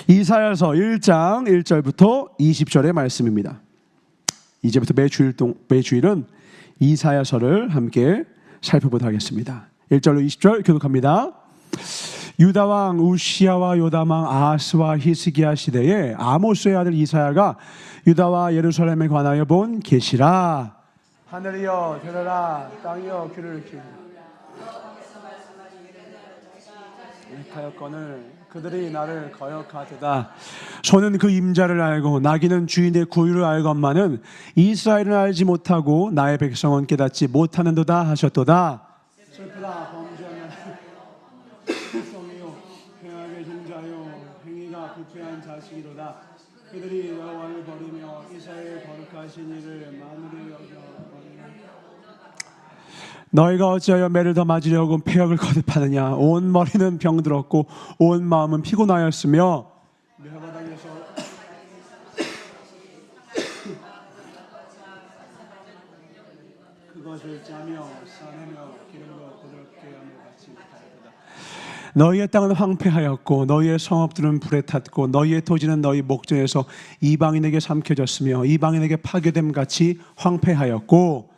이사야서 1장 1절부터 20절의 말씀입니다. 이제부터 매주일은 이사야서를 함께 살펴보도록 하겠습니다. 1절로 20절 교독합니다. 유다 왕 우시야와 요담 왕 아하스와 히스기야 시대에 아모스의 아들 이사야가 유다와 예루살렘에 관하여 본 계시라. 하늘이여 들으라, 땅이여 귀를 기울이라. 하였거늘 그들이 나를 거역하도다. 소는 그 임자를 알고 나귀는 주인의 구유를 알건만은 이스라엘은 알지 못하고 나의 백성은 깨닫지 못하는도다 하셨도다. 슬프다 범죄하는 백성이요 행하게 종자요 행위가 부패한 자식이로다. 그들이 여호와를 버리며 이스라엘 거룩하신 이를 만으로 여겨 너희가 어찌하여 매를 더 맞으려고 폐역을 거듭하느냐. 온 머리는 병들었고 온 마음은 피곤하였으며 멸바닥에서 그것을 짜며 싸내며 기름으로 부드럽게 함을 받지 못하였다. 너희의 땅은 황폐하였고 너희의 성읍들은 불에 탔고 너희의 토지는 너희 목전에서 이방인에게 삼켜졌으며 이방인에게 파괴됨 같이 황폐하였고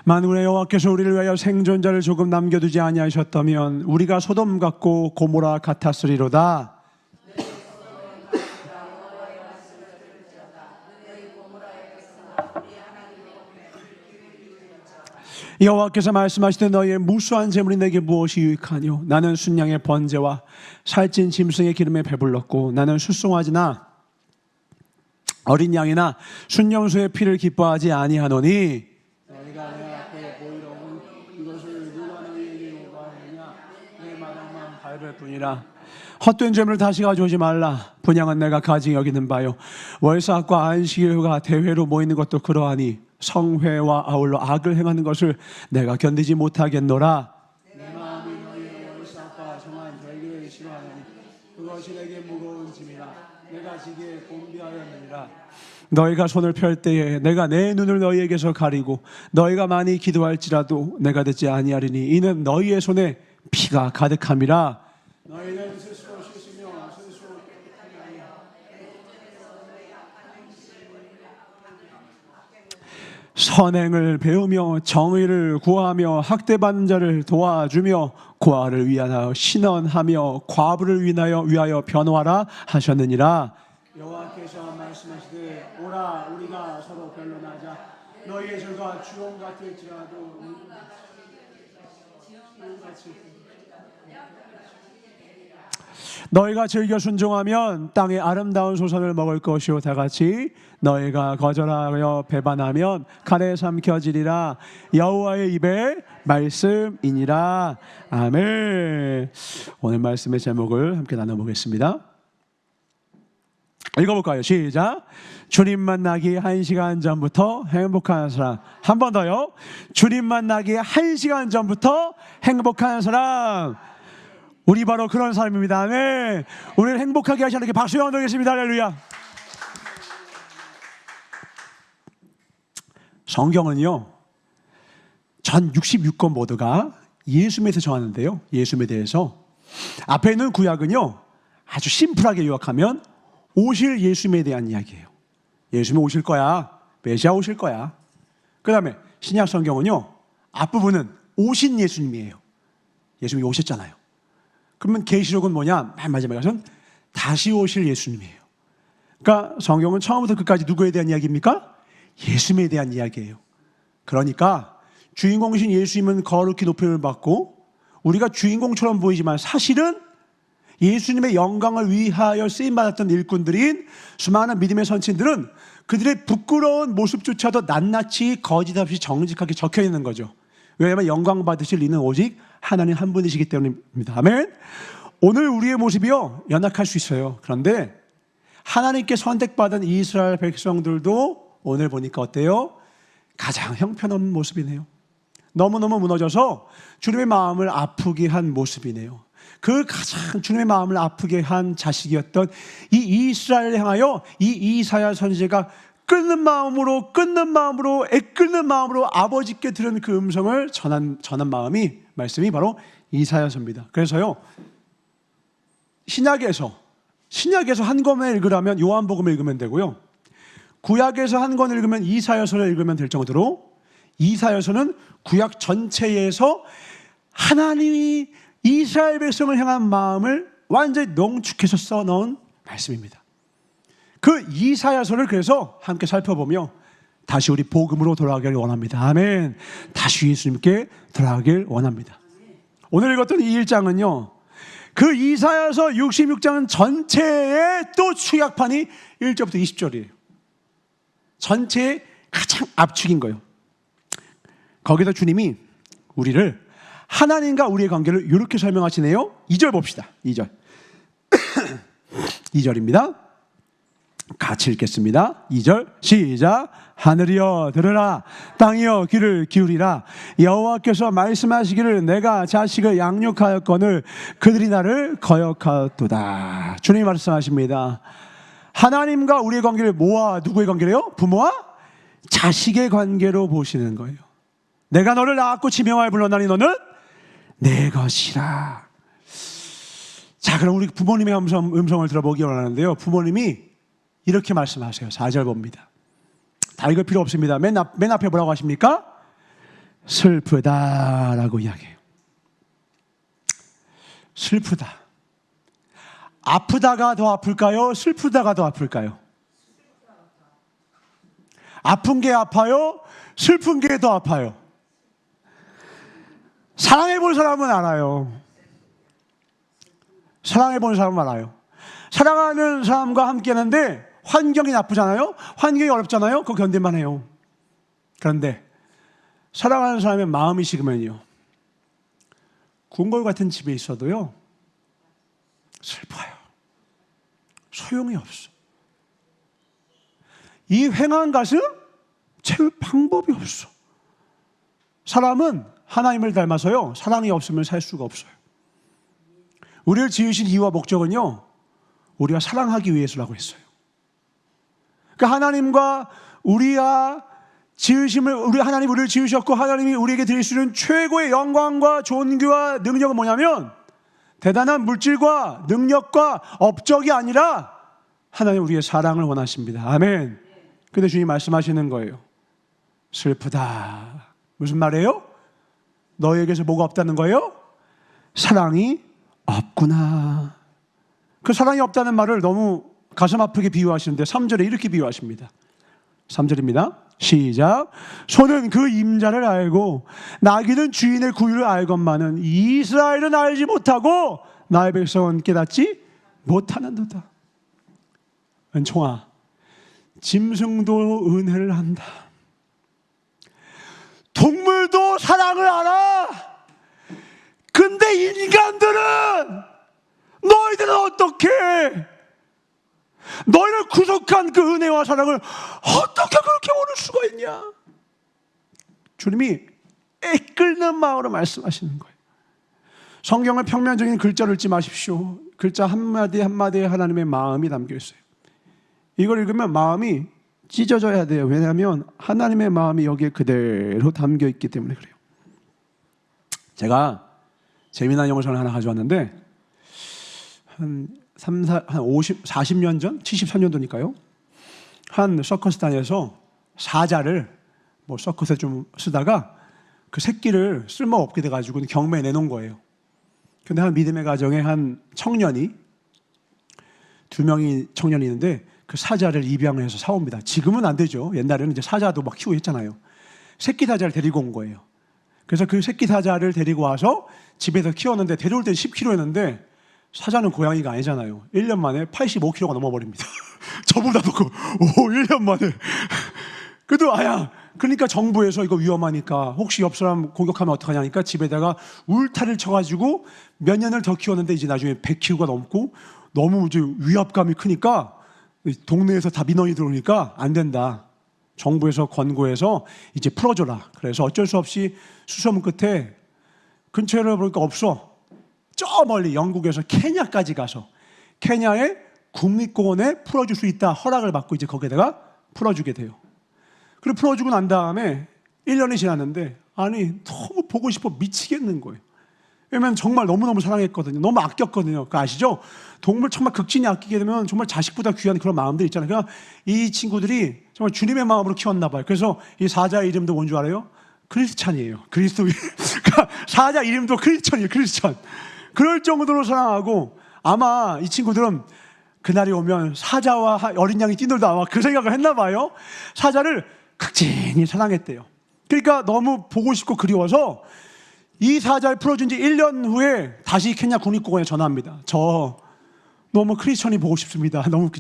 만군의 여호와께서 우리를 위하여 생존자를 조금 남겨두지 아니하셨다면 우리가 소돔 같고 고모라 같았으리로다. 여호와께서 말씀하시되 너희의 무수한 재물이 내게 무엇이 유익하뇨. 나는 순양의 번제와 살찐 짐승의 기름에 배불렀고 나는 숫송아지나 어린 양이나 순염소의 피를 기뻐하지 아니하노니 너희가 내 앞에 보이려고 이것을 누가 너희에게 요구하느냐. 내 마당만 밟을 뿐이라. 헛된 재물을 다시 가져오지 말라. 분양은 내가 가증히 여기는 바요. 월삭과 안식일과 대회로 모이는 것도 그러하니 성회와 아울러 악을 행하는 것을 내가 견디지 못하겠노라. 내 마음이 너희의 월삭과 정한 절기를 싫어하노니 그것이 내게 무거운 짐이라. 내가 지기에 곤비하였느니라. 너희가 손을 펼 때에 내가 내 눈을 너희에게서 가리고 너희가 많이 기도할지라도 내가 듣지 아니하리니 이는 너희의 손에 피가 가득함이라. 너희는 스스로 씻으며 스스로 선행을 배우며 정의를 구하며 학대받는 자를 도와주며 고아를 위하여 신원하며 과부를 위하여 변호하라 하셨느니라. 여호와께서 말씀하시되 오라 우리가 서로 변론하자. 너희의 죄가 주홍 같을지라도 너희가 즐겨 순종하면 땅의 아름다운 소산을 먹을 것이요 다같이 너희가 거절하여 배반하면 칼에 삼켜지리라. 여호와의 입의 말씀이니라. 아멘. 오늘 말씀의 제목을 함께 나눠보겠습니다. 읽어볼까요? 시작. 주님 만나기 1시간 전부터 행복한 사람. 한 번 더요. 주님 만나기 1시간 전부터 행복한 사람. 우리 바로 그런 사람입니다. 아멘. 우리를 행복하게 하시는 게 박수 영원하겠습니다. 할렐루야. 성경은요 전 66권 모두가 예수님에 대해서 정하는데요, 예수님에 대해서 앞에 있는 구약은요 아주 심플하게 요약하면 오실 예수님에 대한 이야기예요. 예수님 오실 거야, 메시아 오실 거야. 그 다음에 신약 성경은요 앞부분은 오신 예수님이에요. 예수님이 오셨잖아요. 그러면 계시록은 뭐냐? 맨 마지막에 가서는 다시 오실 예수님이에요. 그러니까 성경은 처음부터 끝까지 누구에 대한 이야기입니까? 예수님에 대한 이야기예요. 그러니까 주인공이신 예수님은 거룩히 높임을 받고 우리가 주인공처럼 보이지만 사실은 예수님의 영광을 위하여 쓰임받았던 일꾼들인 수많은 믿음의 선친들은 그들의 부끄러운 모습조차도 낱낱이 거짓 없이 정직하게 적혀 있는 거죠. 왜냐하면 영광 받으실 이는 오직 하나님 한 분이시기 때문입니다. 아멘. 오늘 우리의 모습이요 연약할 수 있어요. 그런데 하나님께 선택받은 이스라엘 백성들도 오늘 보니까 어때요? 가장 형편없는 모습이네요. 너무너무 무너져서 주님의 마음을 아프게 한 모습이네요. 그 가장 주님의 마음을 아프게 한 자식이었던 이 이스라엘을 향하여 이 이사야 선지자가 끊는 마음으로 애끓는 마음으로 아버지께 들은 그 음성을 전한 말씀이 바로 이사야서입니다. 그래서요, 신약에서 한 권을 읽으라면 요한복음을 읽으면 되고요, 구약에서 한 권 읽으면 이사야서를 읽으면 될 정도로 이사야서는 구약 전체에서 하나님이 이스라엘 백성을 향한 마음을 완전히 농축해서 써놓은 말씀입니다. 그 이사야서를 그래서 함께 살펴보며 다시 우리 복음으로 돌아가길 원합니다. 아멘. 다시 예수님께 돌아가길 원합니다. 오늘 읽었던 이 1장은요, 그 이사야서 66장은 전체의 또 축약판이 1절부터 20절이에요. 전체의 가장 압축인 거예요. 거기서 주님이 우리를, 하나님과 우리의 관계를 이렇게 설명하시네요. 2절 봅시다. 2절 2절입니다. 같이 읽겠습니다. 2절 시작. 하늘이여 들으라, 땅이여 귀를 기울이라. 여호와께서 말씀하시기를 내가 자식을 양육하였거늘 그들이 나를 거역하도다. 주님이 말씀하십니다. 하나님과 우리의 관계를 뭐와 누구의 관계래요? 부모와 자식의 관계로 보시는 거예요. 내가 너를 낳았고 지명하여 불렀나니 너는 내 것이라. 자, 그럼 우리 부모님의 음성을 들어보기 원하는데요, 부모님이 이렇게 말씀하세요. 4절 봅니다. 다 읽을 필요 없습니다. 맨 앞에 뭐라고 하십니까? 슬프다라고 이야기해요. 슬프다. 아프다가 더 아플까요? 슬프다가 더 아플까요? 아픈 게 아파요? 슬픈 게 더 아파요? 사랑해 본 사람은 알아요. 사랑해 본 사람은 알아요. 사랑하는 사람과 함께 하는데 환경이 나쁘잖아요? 환경이 어렵잖아요? 그거 견딜만 해요. 그런데 사랑하는 사람의 마음이 식으면요, 궁궐 같은 집에 있어도요 슬퍼요. 소용이 없어. 이 횡한 가슴 채울 방법이 없어. 사람은 하나님을 닮아서요, 사랑이 없으면 살 수가 없어요. 우리를 지으신 이유와 목적은요, 우리가 사랑하기 위해서라고 했어요. 그러니까 하나님과 우리가 하나님 우리를 지으셨고 하나님이 우리에게 드릴 수 있는 최고의 영광과 존귀와 능력은 뭐냐면 대단한 물질과 능력과 업적이 아니라 하나님 우리의 사랑을 원하십니다. 아멘. 근데 주님 말씀하시는 거예요. 슬프다. 무슨 말이에요? 너에게서 뭐가 없다는 거예요? 사랑이 없구나. 그 사랑이 없다는 말을 너무 가슴 아프게 비유하시는데 3절에 이렇게 비유하십니다. 3절입니다. 시작. 소는 그 임자를 알고 나귀는 주인의 구유를 알건만은 이스라엘은 알지 못하고 나의 백성은 깨닫지 못하는도다. 은총아, 짐승도 은혜를 한다. 동물도 사랑을 알아. 근데 인간들은, 너희들은 어떻게 너희를 구속한 그 은혜와 사랑을 어떻게 그렇게 모를 수가 있냐? 주님이 애끓는 마음으로 말씀하시는 거예요. 성경을 평면적인 글자로 읽지 마십시오. 글자 한마디 한마디에 하나님의 마음이 담겨 있어요. 이걸 읽으면 마음이 찢어져야 돼요. 왜냐하면 하나님의 마음이 여기에 그대로 담겨 있기 때문에 그래요. 제가 재미난 영상을 하나 가져왔는데 한 40년 전? 73년도니까요. 한 서커스단에서 사자를 서커스에 좀 쓰다가 그 새끼를 쓸모없게 돼가지고 경매에 내놓은 거예요. 근데 한 믿음의 가정에 한 청년이, 2명이 청년이 있는데 그 사자를 입양해서 사옵니다. 지금은 안 되죠. 옛날에는 이제 사자도 막 키우고 했잖아요. 새끼 사자를 데리고 온 거예요. 그래서 그 새끼 사자를 데리고 와서 집에서 키웠는데 데려올 때는 10kg였는데 사자는 고양이가 아니잖아요. 1년 만에 85kg가 넘어버립니다. 저보다도 1년 만에. 그래도 그러니까 정부에서 이거 위험하니까 혹시 옆 사람 공격하면 어떡하냐니까 집에다가 울타리를 쳐가지고 몇 년을 더 키웠는데 이제 나중에 100kg가 넘고 너무 이제 위압감이 크니까 동네에서 다 민원이 들어오니까 안 된다. 정부에서 권고해서 이제 풀어줘라. 그래서 어쩔 수 없이 수소문 끝에 근처에 보니까 없어. 저 멀리 영국에서 케냐까지 가서 케냐의 국립공원에 풀어줄 수 있다 허락을 받고 이제 거기에다가 풀어주게 돼요. 그리고 풀어주고 난 다음에 1년이 지났는데 아니 너무 보고 싶어 미치겠는 거예요. 왜냐면 정말 너무너무 사랑했거든요. 너무 아꼈거든요. 그거 아시죠? 동물 정말 극진히 아끼게 되면 정말 자식보다 귀한 그런 마음들 있잖아요. 그러니까 이 친구들이 정말 주님의 마음으로 키웠나 봐요. 그래서 이 사자의 이름도 뭔 줄 알아요? 크리스찬이에요. 그리스도인. 그러니까 사자 이름도 크리스찬이에요. 크리스찬. 그럴 정도로 사랑하고 아마 이 친구들은 그날이 오면 사자와 어린 양이 뛰놀다 아마 그 생각을 했나 봐요. 사자를 극진히 사랑했대요. 그러니까 너무 보고 싶고 그리워서 이 사자를 풀어준 지 1년 후에 다시 케냐 국립공원에 전화합니다. 저 너무 크리스천이 보고 싶습니다. 너무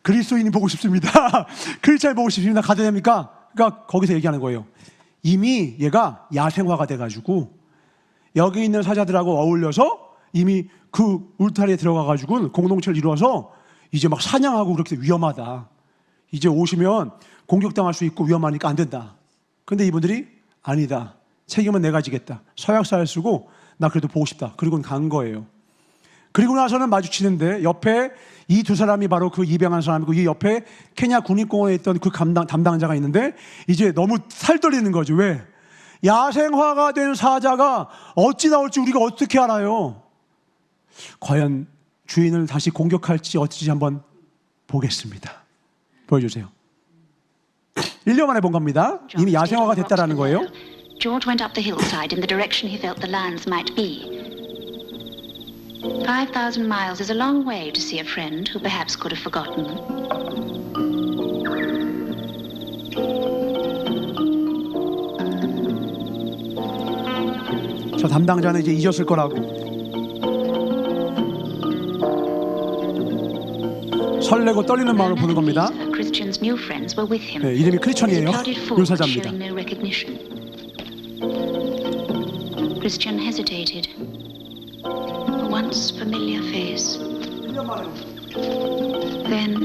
그리스도인이 보고 싶습니다. 크리스천이 보고 싶습니다. 가도 됩니까? 그러니까 거기서 얘기하는 거예요. 이미 얘가 야생화가 돼가지고 여기 있는 사자들하고 어울려서 이미 그 울타리에 들어가가지고 공동체를 이루어서 이제 막 사냥하고 그렇게 위험하다. 이제 오시면 공격당할 수 있고 위험하니까 안 된다. 근데 이분들이 아니다. 책임은 내가 지겠다. 서약서를 쓰고 나 그래도 보고 싶다. 그리고는 간 거예요. 그리고 나서는 마주치는데 옆에 이 두 사람이 바로 그 입양한 사람이고 이 옆에 케냐 국립공원에 있던 그 담당자가 있는데 이제 너무 살떨리는 거죠. 왜? 야생화가 된 사자가 어찌 나올지 우리가 어떻게 알아요? 과연 주인을 다시 공격할지 어찌 한번 보겠습니다. 보여주세요. 1년 만에 본 겁니다. 이미 야생화가 됐다라는 거예요. George went up the hillside in the direction he felt the lands might be. 5,000 miles is a long way to see a friend who perhaps could have forgotten. 저 담당자는 이제 잊었을 거라고. 설레고 떨리는 마음을 보는 겁니다. 네, 이름이 크리스천이에요. 묘사자입니다. Christian hesitated. A once familiar face. Then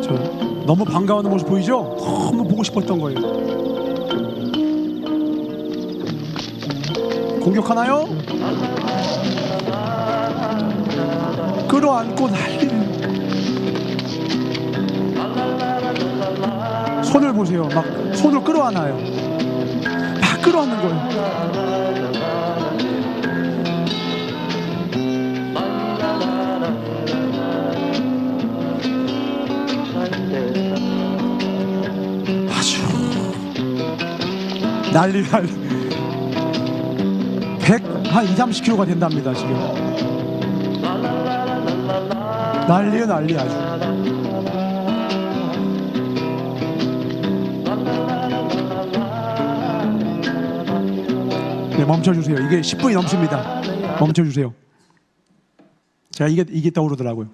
저 너무 반가워하는 모습 보이죠? 너무 보고 싶었던 거예요. 공격하나요? 끌어안고 난리는. 손을 보세요. 막 손을 끌어안아요. 막 끌어안는 거예요. 아주 난리. 한 2-30kg가 된답니다 지금. 난리요 난리 아주. 네, 멈춰주세요. 이게 10분이 넘습니다. 멈춰주세요. 제가 이게 떠오르더라고요.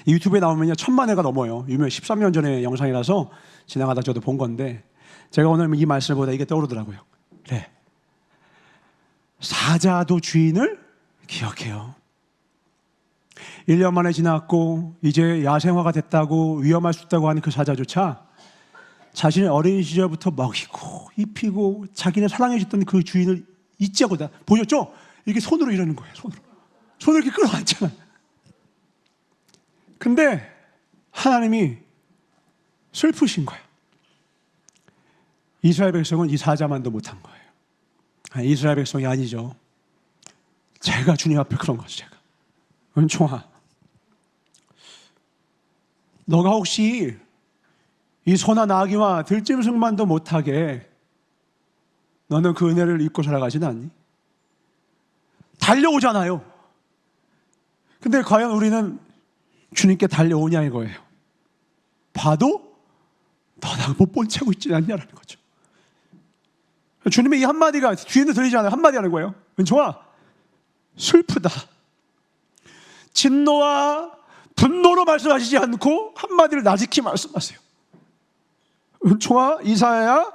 유튜브에 나오면요 1000만 회가 넘어요. 유명 13년 전의 영상이라서 지나가다 저도 본 건데 제가 오늘 이 말씀을 보다 이게 떠오르더라고요. 그래, 사자도 주인을 기억해요. 1년 만에 지났고 이제 야생화가 됐다고 위험할 수 있다고 하는 그 사자조차 자신의 어린 시절부터 먹이고 입히고 자기네 사랑해줬던 그 주인을 잊지 않고 다 보셨죠? 이게 손으로 이러는 거예요. 손으로 이렇게 끌어안잖아요. 근데 하나님이 슬프신 거예요. 이스라엘 백성은 이 사자만도 못한 거예요. 이스라엘 백성이 아니죠. 제가 주님 앞에 그런 거죠. 제가 은총아, 너가 혹시 이 소나 나귀와 들짐승만도 못하게 너는 그 은혜를 잊고 살아가지는 않니? 달려오잖아요. 근데 과연 우리는 주님께 달려오냐 이거예요. 봐도 너나 못 본 채고 있지 않냐라는 거죠. 주님의 이 한마디가 뒤에도 들리지 않아요. 한마디 하는 거예요. 은총아, 슬프다. 진노와 분노로 말씀하시지 않고 한마디를 나직히 말씀하세요. 은총아, 이사야야,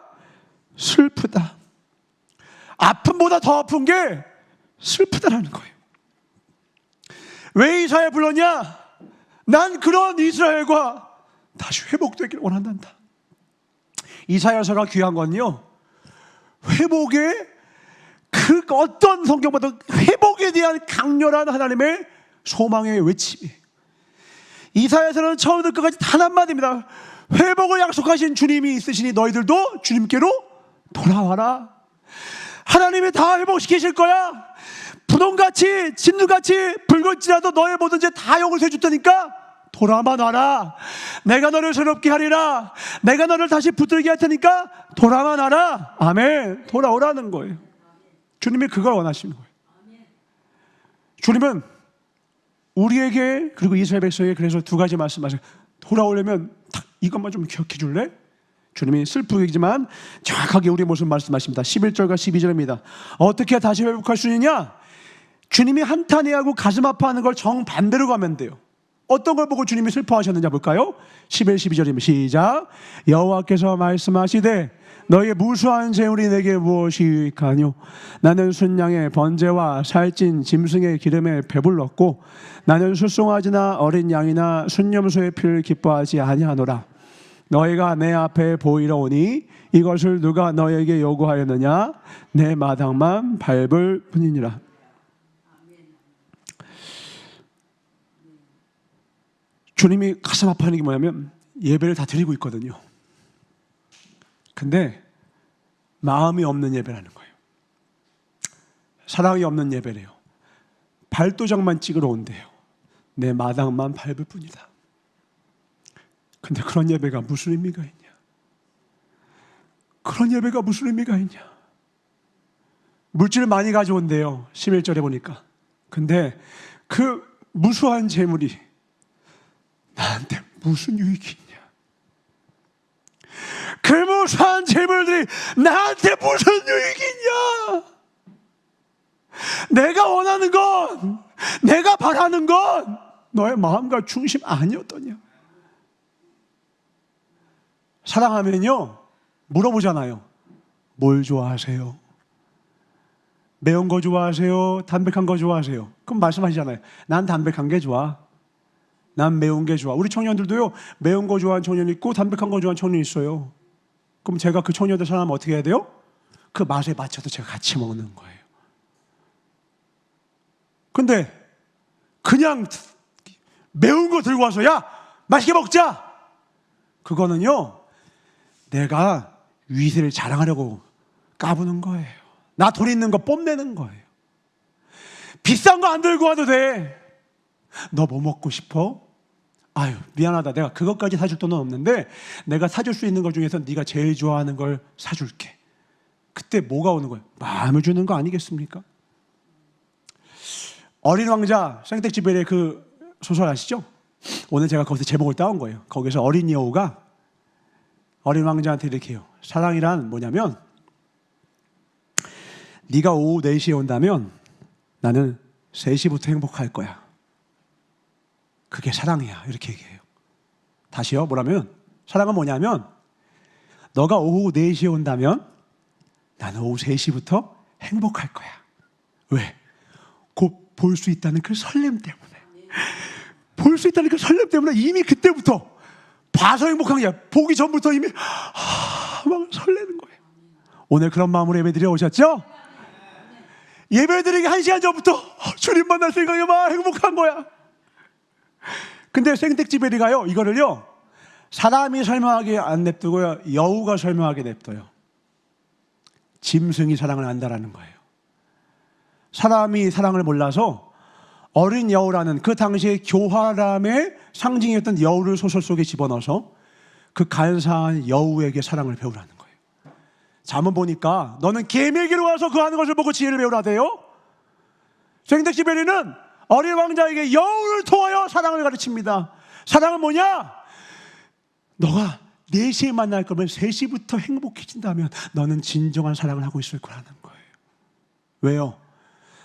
슬프다. 아픔보다 더 아픈 게 슬프다라는 거예요. 왜 이사야 불렀냐? 난 그런 이스라엘과 다시 회복되기를 원한단다. 이사야서가 귀한 건요, 회복의 그 그 어떤 성경보다 회복에 대한 강렬한 하나님의 소망의 외침이. 이사야서는 처음부터 끝까지 단 한마디입니다. 회복을 약속하신 주님이 있으시니 너희들도 주님께로 돌아와라. 하나님이 다 회복시키실 거야. 분홍같이 진눈같이 붉을지라도 너의 모든 죄 다 용서해 줄 테니까 돌아만 와라. 내가 너를 새롭게 하리라. 내가 너를 다시 붙들게 할 테니까 돌아만 와라. 아멘. 돌아오라는 거예요. 주님이 그걸 원하시는 거예요. 주님은 우리에게 그리고 이스라엘 백성에게 그래서 두 가지 말씀하세요. 돌아오려면 딱 이것만 좀 기억해 줄래? 주님이 슬프겠지만 정확하게 우리 모습 말씀하십니다. 11절과 12절입니다. 어떻게 다시 회복할 수 있느냐? 주님이 한탄해하고 가슴 아파하는 걸 정반대로 가면 돼요. 어떤 걸 보고 주님이 슬퍼하셨는지 볼까요? 11, 12절입니다. 시작. 여호와께서 말씀하시되 너희의 무수한 재물이 내게 무엇이까뇨? 나는 순양의 번제와 살찐 짐승의 기름에 배불렀고 나는 숫송아지나 어린 양이나 순염소의 피를 기뻐하지 아니하노라. 너희가 내 앞에 보이러 오니 이것을 누가 너희에게 요구하였느냐? 내 마당만 밟을 뿐이니라. 주님이 가슴 아파하는 게 뭐냐면 예배를 다 드리고 있거든요. 근데 마음이 없는 예배라는 거예요. 사랑이 없는 예배래요. 발도장만 찍으러 온대요. 내 마당만 밟을 뿐이다. 근데 그런 예배가 무슨 의미가 있냐? 그런 예배가 무슨 의미가 있냐? 물질을 많이 가져온대요. 11절에 보니까. 근데 그 무수한 재물이 나한테 무슨 유익이 있냐? 그 무수한 재물들이 나한테 무슨 유익이 있냐? 내가 원하는 건, 내가 바라는 건 너의 마음과 중심 아니었더냐? 사랑하면요 물어보잖아요. 뭘 좋아하세요? 매운 거 좋아하세요? 담백한 거 좋아하세요? 그럼 말씀하시잖아요. 난 담백한 게 좋아. 난 매운 게 좋아. 우리 청년들도요 매운 거 좋아하는 청년 있고 담백한 거 좋아하는 청년 있어요. 그럼 제가 그 청년들 사람 어떻게 해야 돼요? 그 맛에 맞춰서 제가 같이 먹는 거예요. 근데 그냥 매운 거 들고 와서 야 맛있게 먹자. 그거는요 내가 위세를 자랑하려고 까부는 거예요. 나 돈 있는 거 뽐내는 거예요. 비싼 거 안 들고 와도 돼. 너 뭐 먹고 싶어? 아유 미안하다. 내가 그것까지 사줄 돈은 없는데 내가 사줄 수 있는 것 중에서 네가 제일 좋아하는 걸 사줄게. 그때 뭐가 오는 거예요? 마음을 주는 거 아니겠습니까? 어린 왕자 생텍쥐베리의 그 소설 아시죠? 오늘 제가 거기서 제목을 따온 거예요. 거기서 어린 여우가 어린 왕자한테 이렇게 해요. 사랑이란 뭐냐면 네가 오후 4시에 온다면 나는 3시부터 행복할 거야. 그게 사랑이야. 이렇게 얘기해요. 다시요. 뭐라면 사랑은 뭐냐면 너가 오후 4시에 온다면 나는 오후 3시부터 행복할 거야. 왜? 곧 볼 수 있다는 그 설렘 때문에. 볼 수 있다는 그 설렘 때문에 이미 그때부터 봐서 행복한 게 아니라 보기 전부터 이미 막 설레는 거예요. 오늘 그런 마음으로 예배드려 오셨죠? 예배드리기 1시간 전부터 주님 만날 생각에 막 행복한 거야. 근데 생텍쥐베리가요 이거를요 사람이 설명하게 안 냅두고요 여우가 설명하게 냅둬요. 짐승이 사랑을 안다라는 거예요. 사람이 사랑을 몰라서 어린 여우라는 그 당시의 교활함의 상징이었던 여우를 소설 속에 집어넣어서 그 간사한 여우에게 사랑을 배우라는 거예요. 자, 한번 보니까 너는 개미에게로 와서 그 하는 것을 보고 지혜를 배우라대요. 생텍쥐베리는 어린 왕자에게 여우를 통하여 사랑을 가르칩니다. 사랑은 뭐냐? 너가 4시에 만날 거면 3시부터 행복해진다면 너는 진정한 사랑을 하고 있을 거라는 거예요. 왜요?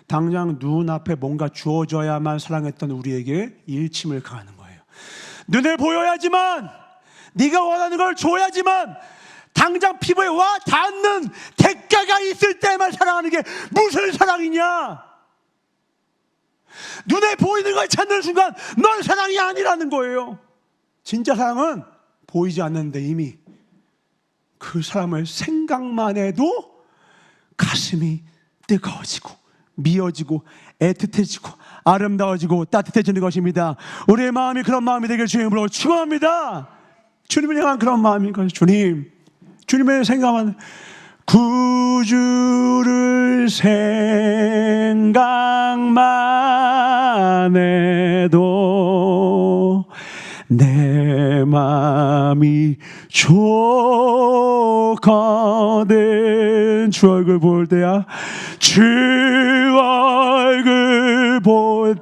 당장 눈앞에 뭔가 주어져야만 사랑했던 우리에게 일침을 가하는 거예요. 눈에 보여야지만 네가 원하는 걸 줘야지만 당장 피부에 와 닿는 대가가 있을 때만 사랑하는 게 무슨 사랑이냐? 눈에 보이는 걸 찾는 순간 넌 사랑이 아니라는 거예요. 진짜 사랑은 보이지 않는데 이미 그 사람을 생각만 해도 가슴이 뜨거워지고 미어지고 애틋해지고 아름다워지고 따뜻해지는 것입니다. 우리의 마음이 그런 마음이 되길 주님으로 축원합니다. 주님을 향한 그런 마음인 것이 주님의 생각만 구주를 생각만 해도 내 마음이 좋거든. 주 얼굴 볼 때야 주 얼굴 볼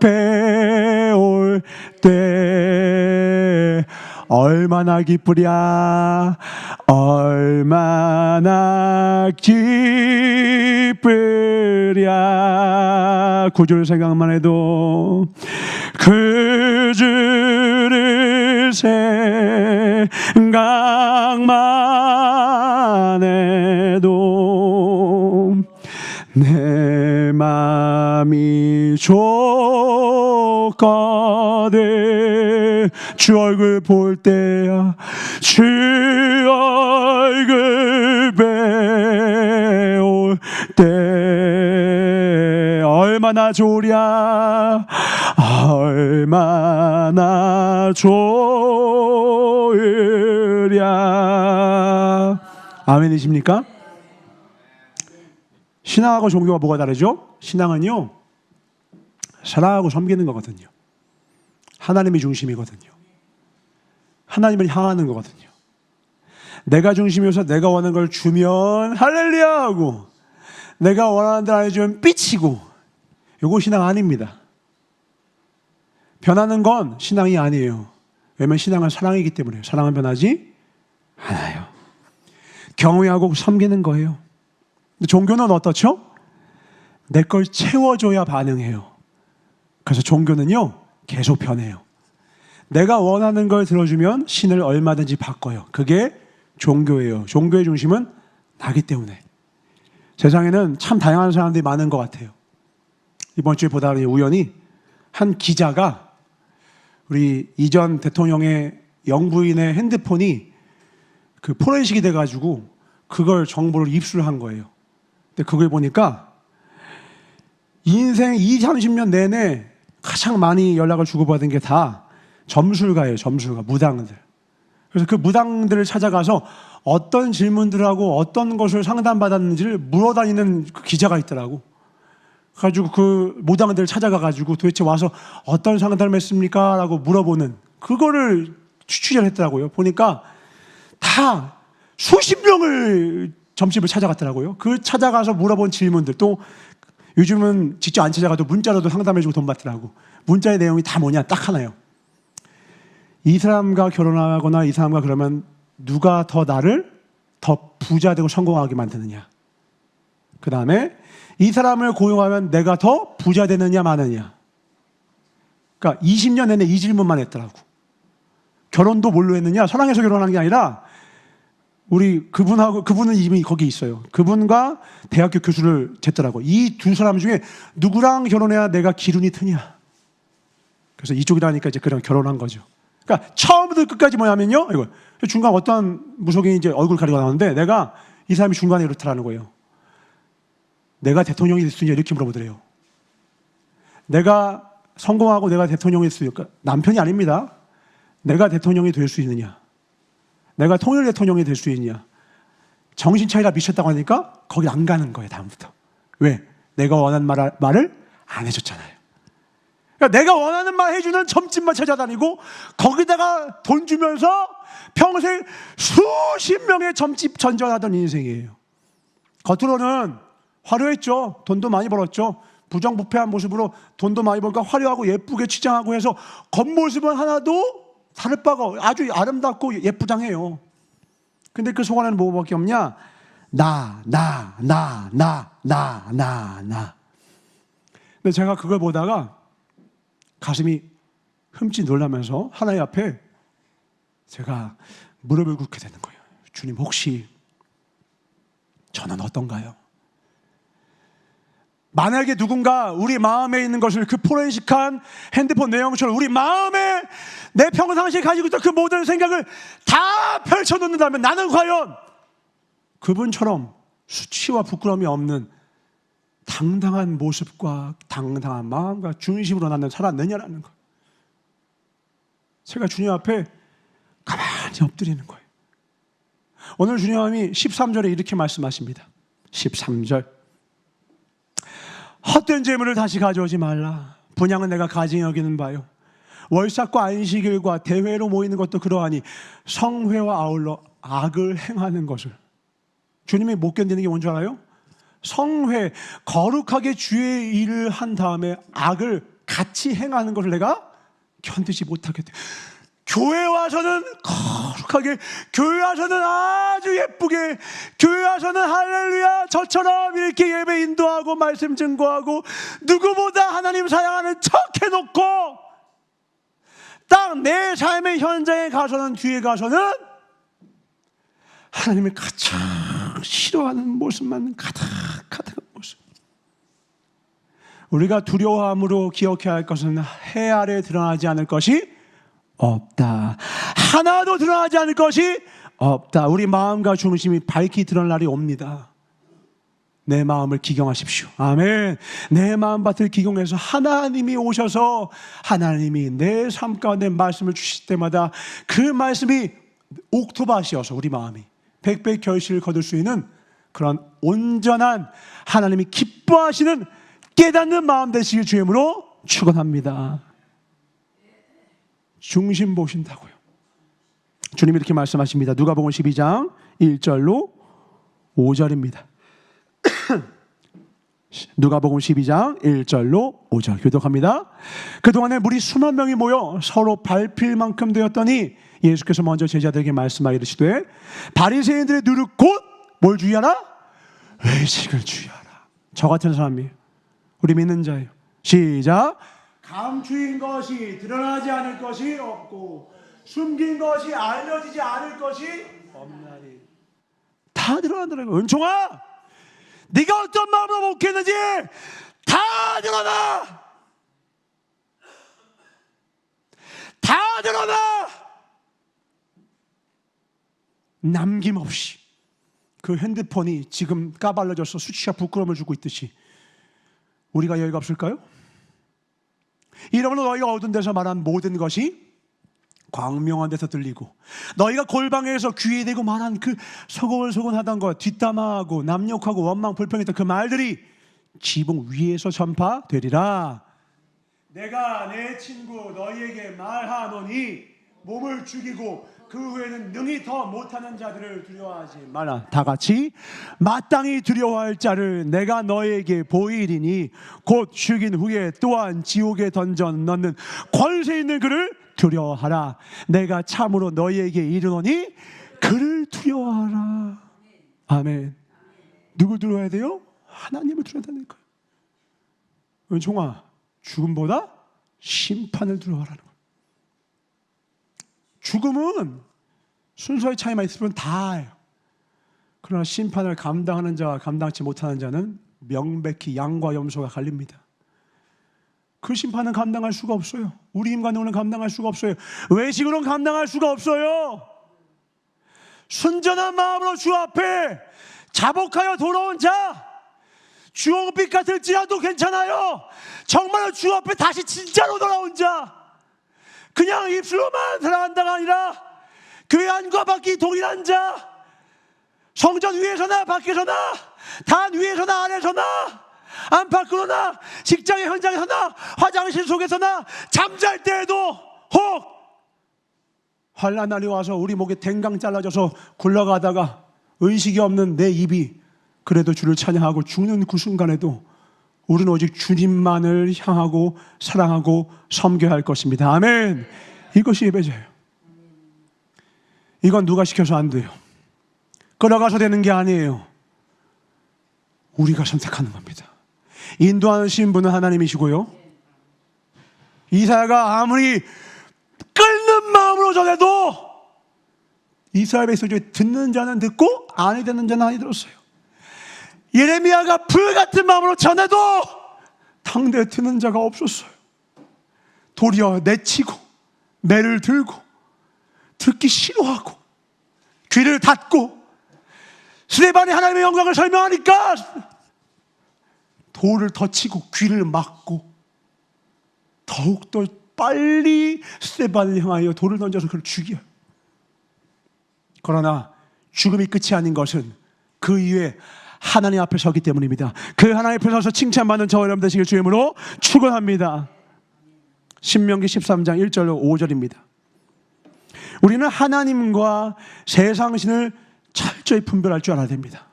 때 얼마나 기쁘랴 얼마나 기쁘랴. 구주를 생각만 해도 그주를 생각만 해도 내 마음이 좋거든. 주 얼굴 볼 때야 주 얼굴 배울 때 얼마나 좋으랴 얼마나 좋으랴. 아멘이십니까? 신앙하고 종교가 뭐가 다르죠? 신앙은요 사랑하고 섬기는 거거든요. 하나님이 중심이거든요. 하나님을 향하는 거거든요. 내가 중심이어서 내가 원하는 걸 주면 할렐루야 하고 내가 원하는 대로 안 해주면 삐치고, 이거 신앙 아닙니다. 변하는 건 신앙이 아니에요. 왜냐하면 신앙은 사랑이기 때문에. 사랑은 변하지 않아요. 경외하고 섬기는 거예요. 근데 종교는 어떻죠? 내 걸 채워줘야 반응해요. 그래서 종교는요 계속 변해요. 내가 원하는 걸 들어주면 신을 얼마든지 바꿔요. 그게 종교예요. 종교의 중심은 나기 때문에. 세상에는 참 다양한 사람들이 많은 것 같아요. 이번 주에 보다가 우연히 한 기자가 우리 이전 대통령의 영부인의 핸드폰이 그 포렌식이 돼가지고 그걸 정보를 입수한 거예요. 근데 그걸 보니까 인생 20, 30년 내내 가장 많이 연락을 주고받은 게 다 점술가예요. 점술가, 무당들. 그래서 그 무당들을 찾아가서 어떤 질문들을 하고 어떤 것을 상담받았는지를 물어다니는 그 기자가 있더라고. 그래가지고 그 무당들을 찾아가가지고 도대체 와서 어떤 상담을 했습니까? 라고 물어보는 그거를 취재를 했더라고요. 보니까 다 수십 명을 점집을 찾아갔더라고요. 그 찾아가서 물어본 질문들, 또 요즘은 직접 안 찾아가도 문자로도 상담해주고 돈 받더라고. 문자의 내용이 다 뭐냐? 딱 하나요. 이 사람과 결혼하거나 이 사람과 그러면 누가 더 나를 더 부자 되고 성공하게 만드느냐. 그 다음에 이 사람을 고용하면 내가 더 부자 되느냐 마느냐. 그러니까 20년 내내 이 질문만 했더라고. 결혼도 뭘로 했느냐? 사랑해서 결혼한 게 아니라 우리 그분은 이미 거기 있어요. 그분과 대학교 교수를 쟀더라고. 이 두 사람 중에 누구랑 결혼해야 내가 기운이 트냐. 그래서 이쪽이라니까 이제 그냥 결혼한 거죠. 그러니까 처음부터 끝까지 뭐냐면요. 이거 중간 어떤 무속인이 이제 얼굴 가리고 나오는데 내가 이 사람이 중간에 이렇더라는 거예요. 내가 대통령이 될 수 있냐 이렇게 물어보더래요. 내가 성공하고 내가 대통령이 될 수 있냐. 그러니까 남편이 아닙니다. 내가 대통령이 될 수 있느냐. 내가 통일 대통령이 될 수 있냐. 정신 차리라 미쳤다고 하니까 거기 안 가는 거예요. 다음부터. 왜? 내가 원하는 말을 안 해줬잖아요. 그러니까 내가 원하는 말 해주는 점집만 찾아다니고 거기다가 돈 주면서 평생 수십 명의 점집 전전하던 인생이에요. 겉으로는 화려했죠. 돈도 많이 벌었죠. 부정부패한 모습으로 돈도 많이 벌고 화려하고 예쁘게 치장하고 해서 겉모습은 하나도 다를 바가 아주 아름답고 예쁘장해요. 근데 그 속 안에는 뭐밖에 없냐? 나. 근데 제가 그걸 보다가 가슴이 흠칫 놀라면서 하나님 앞에 제가 무릎을 꿇게 되는 거예요. 주님, 혹시 저는 어떤가요? 만약에 누군가 우리 마음에 있는 것을 그 포렌식한 핸드폰 내용처럼 우리 마음에 내 평상시에 가지고 있던 그 모든 생각을 다 펼쳐놓는다면 나는 과연 그분처럼 수치와 부끄러움이 없는 당당한 모습과 당당한 마음과 중심으로 나는 살았느냐라는 것. 제가 주님 앞에 가만히 엎드리는 거예요. 오늘 주님이 13절에 이렇게 말씀하십니다. 13절. 헛된 재물을 다시 가져오지 말라. 분양은 내가 가증히 여기는 바요. 월삭과 안식일과 대회로 모이는 것도 그러하니 성회와 아울러 악을 행하는 것을. 주님이 못 견디는 게 뭔 줄 알아요? 성회, 거룩하게 주의 일을 한 다음에 악을 같이 행하는 것을 내가 견디지 못하겠대. 교회 와서는 거룩하게, 교회 와서는 아주 예쁘게, 교회 와서는 할렐루야 저처럼 이렇게 예배 인도하고 말씀 증거하고 누구보다 하나님 사랑하는 척 해놓고 딱 내 삶의 현장에 가서는, 뒤에 가서는 하나님을 가장 싫어하는 모습만 가득가득한 모습. 우리가 두려워함으로 기억해야 할 것은 해 아래 드러나지 않을 것이 없다. 하나도 드러나지 않을 것이 없다. 우리 마음과 중심이 밝히 드러날 날이 옵니다. 내 마음을 기경하십시오. 아멘. 내 마음밭을 기경해서 하나님이 오셔서 하나님이 내 삶 가운데 말씀을 주실 때마다 그 말씀이 옥토밭이어서 우리 마음이 백배 결실을 거둘 수 있는 그런 온전한 하나님이 기뻐하시는 깨닫는 마음 되시길 주임으로 축원합니다. 중심 보신다고요. 주님이 이렇게 말씀하십니다. 누가복음 12장 1절로 5절입니다. 누가복음 12장 1절로 5절 교독합니다. 그동안에 무리 수만 명이 모여 서로 밟힐 만큼 되었더니 예수께서 먼저 제자들에게 말씀하여 이르시되 바리새인들의 누룩 곧 뭘 주의하라? 외식을 주의하라. 저 같은 사람이에요. 우리 믿는 자예요. 시작. 감추인 것이 드러나지 않을 것이 없고 숨긴 것이 알려지지 않을 것이 없나니. 다 드러나더라고요. 은총아, 네가 어떤 마음으로 목했는지 다 드러나. 다 드러나. 남김없이. 그 핸드폰이 지금 까발려져서 수치와 부끄러움을 주고 있듯이 우리가 여유가 없을까요? 이러므로 너희가 얻은 데서 말한 모든 것이 광명한 데서 들리고 너희가 골방에서 귀에 대고 말한 그 소곤소곤하던 것, 뒷담화하고 남욕하고 원망 불평했던 그 말들이 지붕 위에서 전파되리라. 내가 내 친구 너희에게 말하노니 몸을 죽이고 그 후에는 능히 더 못하는 자들을 두려워하지 말라. 다 같이 마땅히 두려워할 자를 내가 너에게 보이리니 곧 죽인 후에 또한 지옥에 던져 넣는 권세 있는 그를 두려워하라. 내가 참으로 너희에게 이르노니 그를 두려워하라. 아멘. 누굴 두려워해야 돼요? 하나님을 두려워야 되는 거예요. 은총아, 죽음보다 심판을 두려워하라는 거예요. 죽음은 순서의 차이만 있으면 다예요. 그러나 심판을 감당하는 자와 감당치 못하는 자는 명백히 양과 염소가 갈립니다. 그 심판은 감당할 수가 없어요. 우리 인간으로는 감당할 수가 없어요. 외식으로는 감당할 수가 없어요. 순전한 마음으로 주 앞에 자복하여 돌아온 자, 주홍빛 같을지라도 괜찮아요. 정말로 주 앞에 다시 진짜로 돌아온 자, 그냥 입술로만 사랑한다가 아니라 교회 안과 밖이 동일한 자, 성전 위에서나 밖에서나, 단 위에서나 아래서나, 안팎으로나 직장의 현장에서나 화장실 속에서나 잠잘 때에도 혹 환난 날이 와서 우리 목에 댕강 잘라져서 굴러가다가 의식이 없는 내 입이 그래도 주를 찬양하고 죽는 그 순간에도 우리는 오직 주님만을 향하고 사랑하고 섬겨야 할 것입니다. 아멘. 이것이 예배자예요. 이건 누가 시켜서 안 돼요. 끌어가서 되는 게 아니에요. 우리가 선택하는 겁니다. 인도하신 분은 하나님이시고요. 이사야가 아무리 끓는 마음으로 전해도 이스라엘 백성 중에 듣는 자는 듣고 아니 듣는 자는 아니 들었어요. 예레미야가 불같은 마음으로 전해도 당대 듣는 자가 없었어요. 도리어 내치고 매를 들고 듣기 싫어하고 귀를 닫고 스데반이 하나님의 영광을 설명하니까 돌을 더 치고 귀를 막고 더욱더 빨리 스데반을 향하여 돌을 던져서 그를 죽여요. 그러나 죽음이 끝이 아닌 것은 그 이후에 하나님 앞에 서기 때문입니다. 그 하나님 앞에 서서 칭찬받는 저와 여러분 되시길 주임으로 축원합니다. 신명기 13장 1절로 5절입니다. 우리는 하나님과 세상신을 철저히 분별할 줄 알아야 됩니다.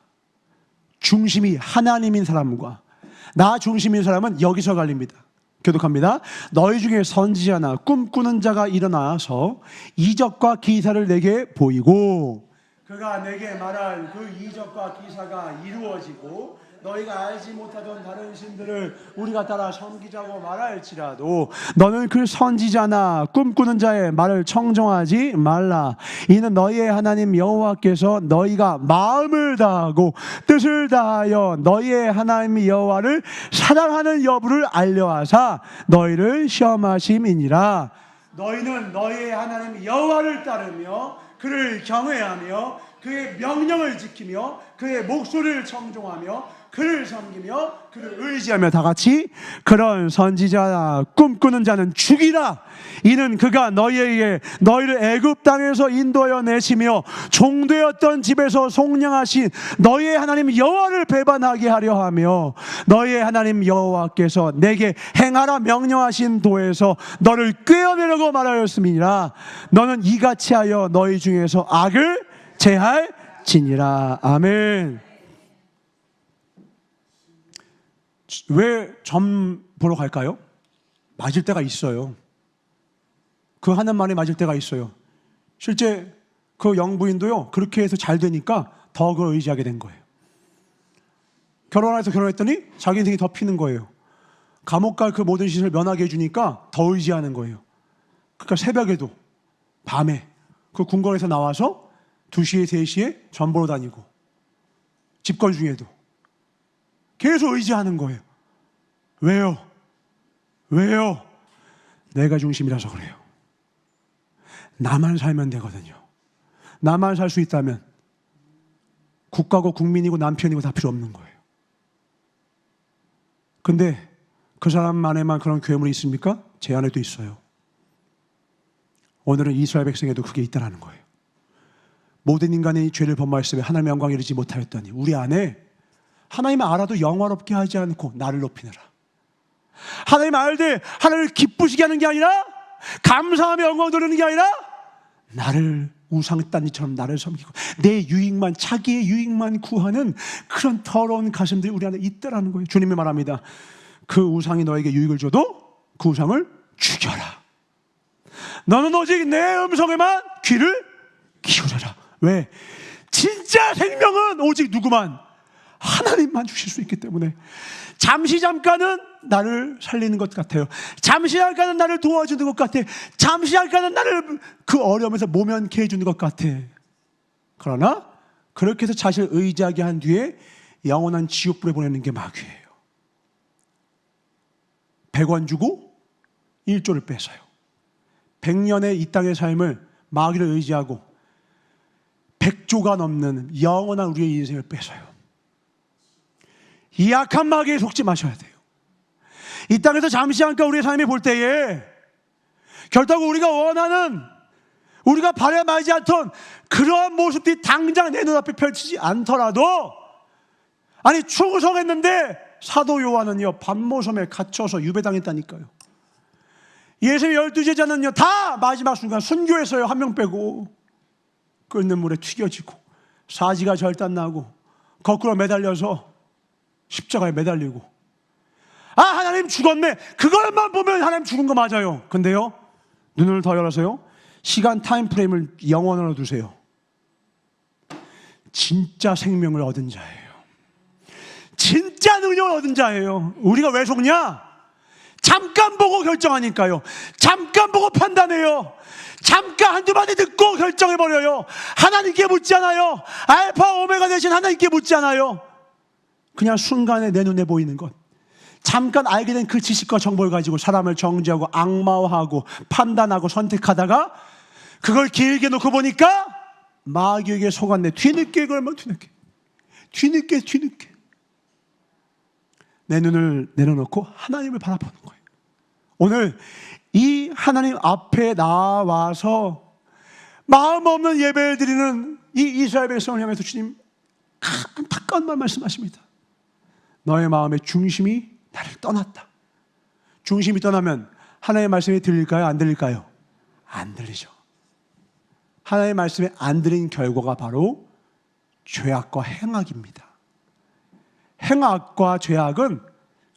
중심이 하나님인 사람과 나 중심인 사람은 여기서 갈립니다. 교독합니다. 너희 중에 선지자나 꿈꾸는 자가 일어나서 이적과 기사를 내게 보이고 그가 내게 말할 그 이적과 기사가 이루어지고 너희가 알지 못하던 다른 신들을 우리가 따라 섬기자고 말할지라도 너는 그 선지자나 꿈꾸는 자의 말을 청정하지 말라. 이는 너희의 하나님 여호와께서 너희가 마음을 다하고 뜻을 다하여 너희의 하나님 여호와를 사랑하는 여부를 알려하사 너희를 시험하심이니라. 너희는 너희의 하나님 여호와를 따르며 그를 경외하며 그의 명령을 지키며 그의 목소리를 청종하며 그를 섬기며 그를 의지하며 다 같이 그런 선지자나 꿈꾸는 자는 죽이라. 이는 그가 너희를 애굽 땅에서 인도하여 내시며 종되었던 집에서 속량하신 너희의 하나님 여호와를 배반하게 하려 하며 너희의 하나님 여호와께서 내게 행하라 명령하신 도에서 너를 꿰어내려고 말하였음이니라. 너는 이같이 하여 너희 중에서 악을 제할지니라. 아멘. 왜 점 보러 갈까요? 맞을 때가 있어요. 그 하는 말이 맞을 때가 있어요. 실제 그 영부인도요, 그렇게 해서 잘 되니까 더 그걸 의지하게 된 거예요. 결혼해서 결혼했더니 자기 인생이 더 피는 거예요. 감옥 갈 그 모든 시선을 면하게 해주니까 더 의지하는 거예요. 그러니까 새벽에도 밤에 그 궁궐에서 나와서 2시에 3시에 점 보러 다니고 집걸 중에도 계속 의지하는 거예요. 왜요? 왜요? 내가 중심이라서 그래요. 나만 살면 되거든요. 나만 살 수 있다면 국가고 국민이고 남편이고 다 필요 없는 거예요. 근데 그 사람 안에만 그런 괴물이 있습니까? 제 안에도 있어요. 오늘은 이스라엘 백성에도 그게 있다는 거예요. 모든 인간이 죄를 범하였으며 하나님의 영광에 이르지 못하였더니 우리 안에 하나님을 알아도 영화롭게 하지 않고 나를 높이느라, 하나님 알되 하나님을 기쁘시게 하는 게 아니라 감사하며 영광 돌리는 게 아니라 나를 우상단지처럼 나를 섬기고 내 유익만, 자기의 유익만 구하는 그런 더러운 가슴들이 우리 안에 있다라는 거예요. 주님이 말합니다. 그 우상이 너에게 유익을 줘도 그 우상을 죽여라. 너는 오직 내 음성에만 귀를 기울여라. 왜? 진짜 생명은 오직 누구만? 하나님만 주실 수 있기 때문에 잠깐은 나를 살리는 것 같아요. 잠깐은 나를 도와주는 것 같아. 잠깐은 나를 그 어려움에서 모면케 해주는 것 같아. 그러나 그렇게 해서 자신을 의지하게 한 뒤에 영원한 지옥불에 보내는 게 마귀예요. 100원 주고 1조를 뺏어요. 100년의 이 땅의 삶을 마귀를 의지하고 100조가 넘는 영원한 우리의 인생을 뺏어요. 이 약한 마귀에 속지 마셔야 돼요. 이 땅에서 잠깐 우리의 삶이 볼 때에 결국 우리가 원하는, 우리가 바라지 않던 그러한 모습들이 당장 내 눈앞에 펼치지 않더라도, 아니 충성했는데 사도 요한은요 밤모섬에 갇혀서 유배당했다니까요. 예수의 12제자는요 다 마지막 순간 순교했어요. 한 명 빼고. 끓는 물에 튀겨지고 사지가 절단나고 거꾸로 매달려서 십자가에 매달리고, 아 하나님 죽었네, 그것만 보면 하나님 죽은 거 맞아요. 근데요 눈을 더 열어서요 시간 타임프레임을 영원으로 두세요. 진짜 생명을 얻은 자예요. 진짜 능력을 얻은 자예요. 우리가 왜 속냐? 잠깐 보고 결정하니까요. 잠깐 보고 판단해요. 잠깐 한두 마디 듣고 결정해버려요. 하나님께 묻지 않아요. 알파 오메가 되신 하나님께 묻지 않아요. 그냥 순간에 내 눈에 보이는 것, 잠깐 알게 된 그 지식과 정보를 가지고 사람을 정죄하고 악마화하고 판단하고 선택하다가 그걸 길게 놓고 보니까 마귀에게 속았네. 뒤늦게 그러면 뒤늦게. 내 눈을 내려놓고 하나님을 바라보는 거예요. 오늘 이 하나님 앞에 나와서 마음 없는 예배를 드리는 이 이스라엘 백성을 향해서 주님 안타까운 말 말씀하십니다. 너의 마음의 중심이 나를 떠났다. 중심이 떠나면 하나님의 말씀이 들릴까요? 안 들릴까요? 안 들리죠. 하나님의 말씀에 안 들린 결과가 바로 죄악과 행악입니다. 행악과 죄악은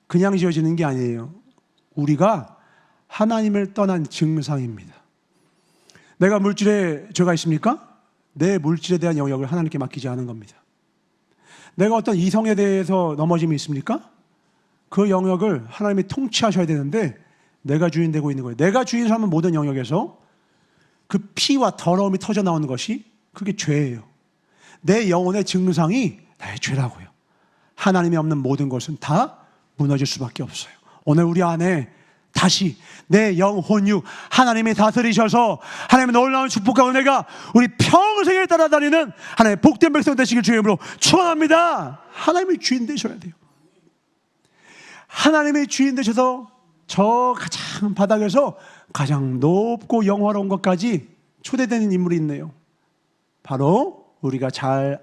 그냥 지어지는 게 아니에요. 우리가 하나님을 떠난 증상입니다. 내가 물질에 죄가 있습니까? 내 물질에 대한 영역을 하나님께 맡기지 않은 겁니다. 내가 어떤 이성에 대해서 넘어짐이 있습니까? 그 영역을 하나님이 통치하셔야 되는데 내가 주인 되고 있는 거예요. 내가 주인 삼은 모든 영역에서 그 피와 더러움이 터져 나오는 것이 그게 죄예요. 내 영혼의 증상이 나의 죄라고요. 하나님이 없는 모든 것은 다 무너질 수밖에 없어요. 오늘 우리 안에 다시 내 영혼육 하나님이 다스리셔서 하나님의 놀라운 축복과 은혜가 우리 평생에 따라다니는 하나님의 복된 백성 되시길 주의 이름으로 축원합니다. 하나님의 주인 되셔야 돼요. 하나님의 주인 되셔서 저 가장 바닥에서 가장 높고 영화로운 것까지 초대되는 인물이 있네요. 바로 우리가 잘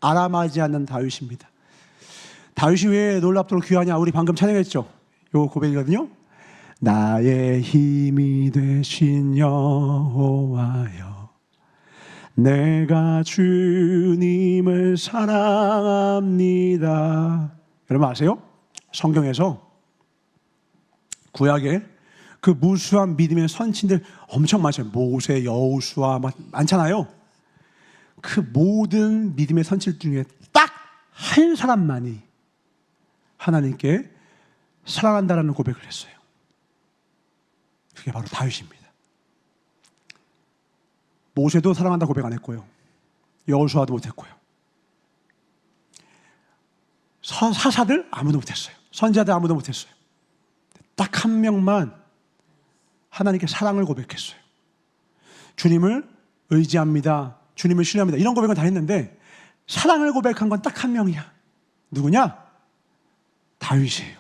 알아맞지 않는 다윗입니다. 다윗이 왜 놀랍도록 귀하냐? 우리 방금 찬양했죠. 요 고백이거든요. 나의 힘이 되신 여호와여, 내가 주님을 사랑합니다. 여러분 아세요? 성경에서 구약에 그 무수한 믿음의 선친들 엄청 많아요. 모세, 여호수아 많잖아요. 그 모든 믿음의 선칠 중에 딱 한 사람만이 하나님께 사랑한다라는 고백을 했어요. 그게 바로 다윗입니다. 모세도 사랑한다 고백 안 했고요. 여호수아도 못했고요. 사사들 아무도 못했어요. 선지자들 아무도 못했어요. 딱 한 명만 하나님께 사랑을 고백했어요. 주님을 의지합니다. 주님을 신뢰합니다. 이런 고백은 다 했는데 사랑을 고백한 건 딱 한 명이야. 누구냐? 다윗이에요.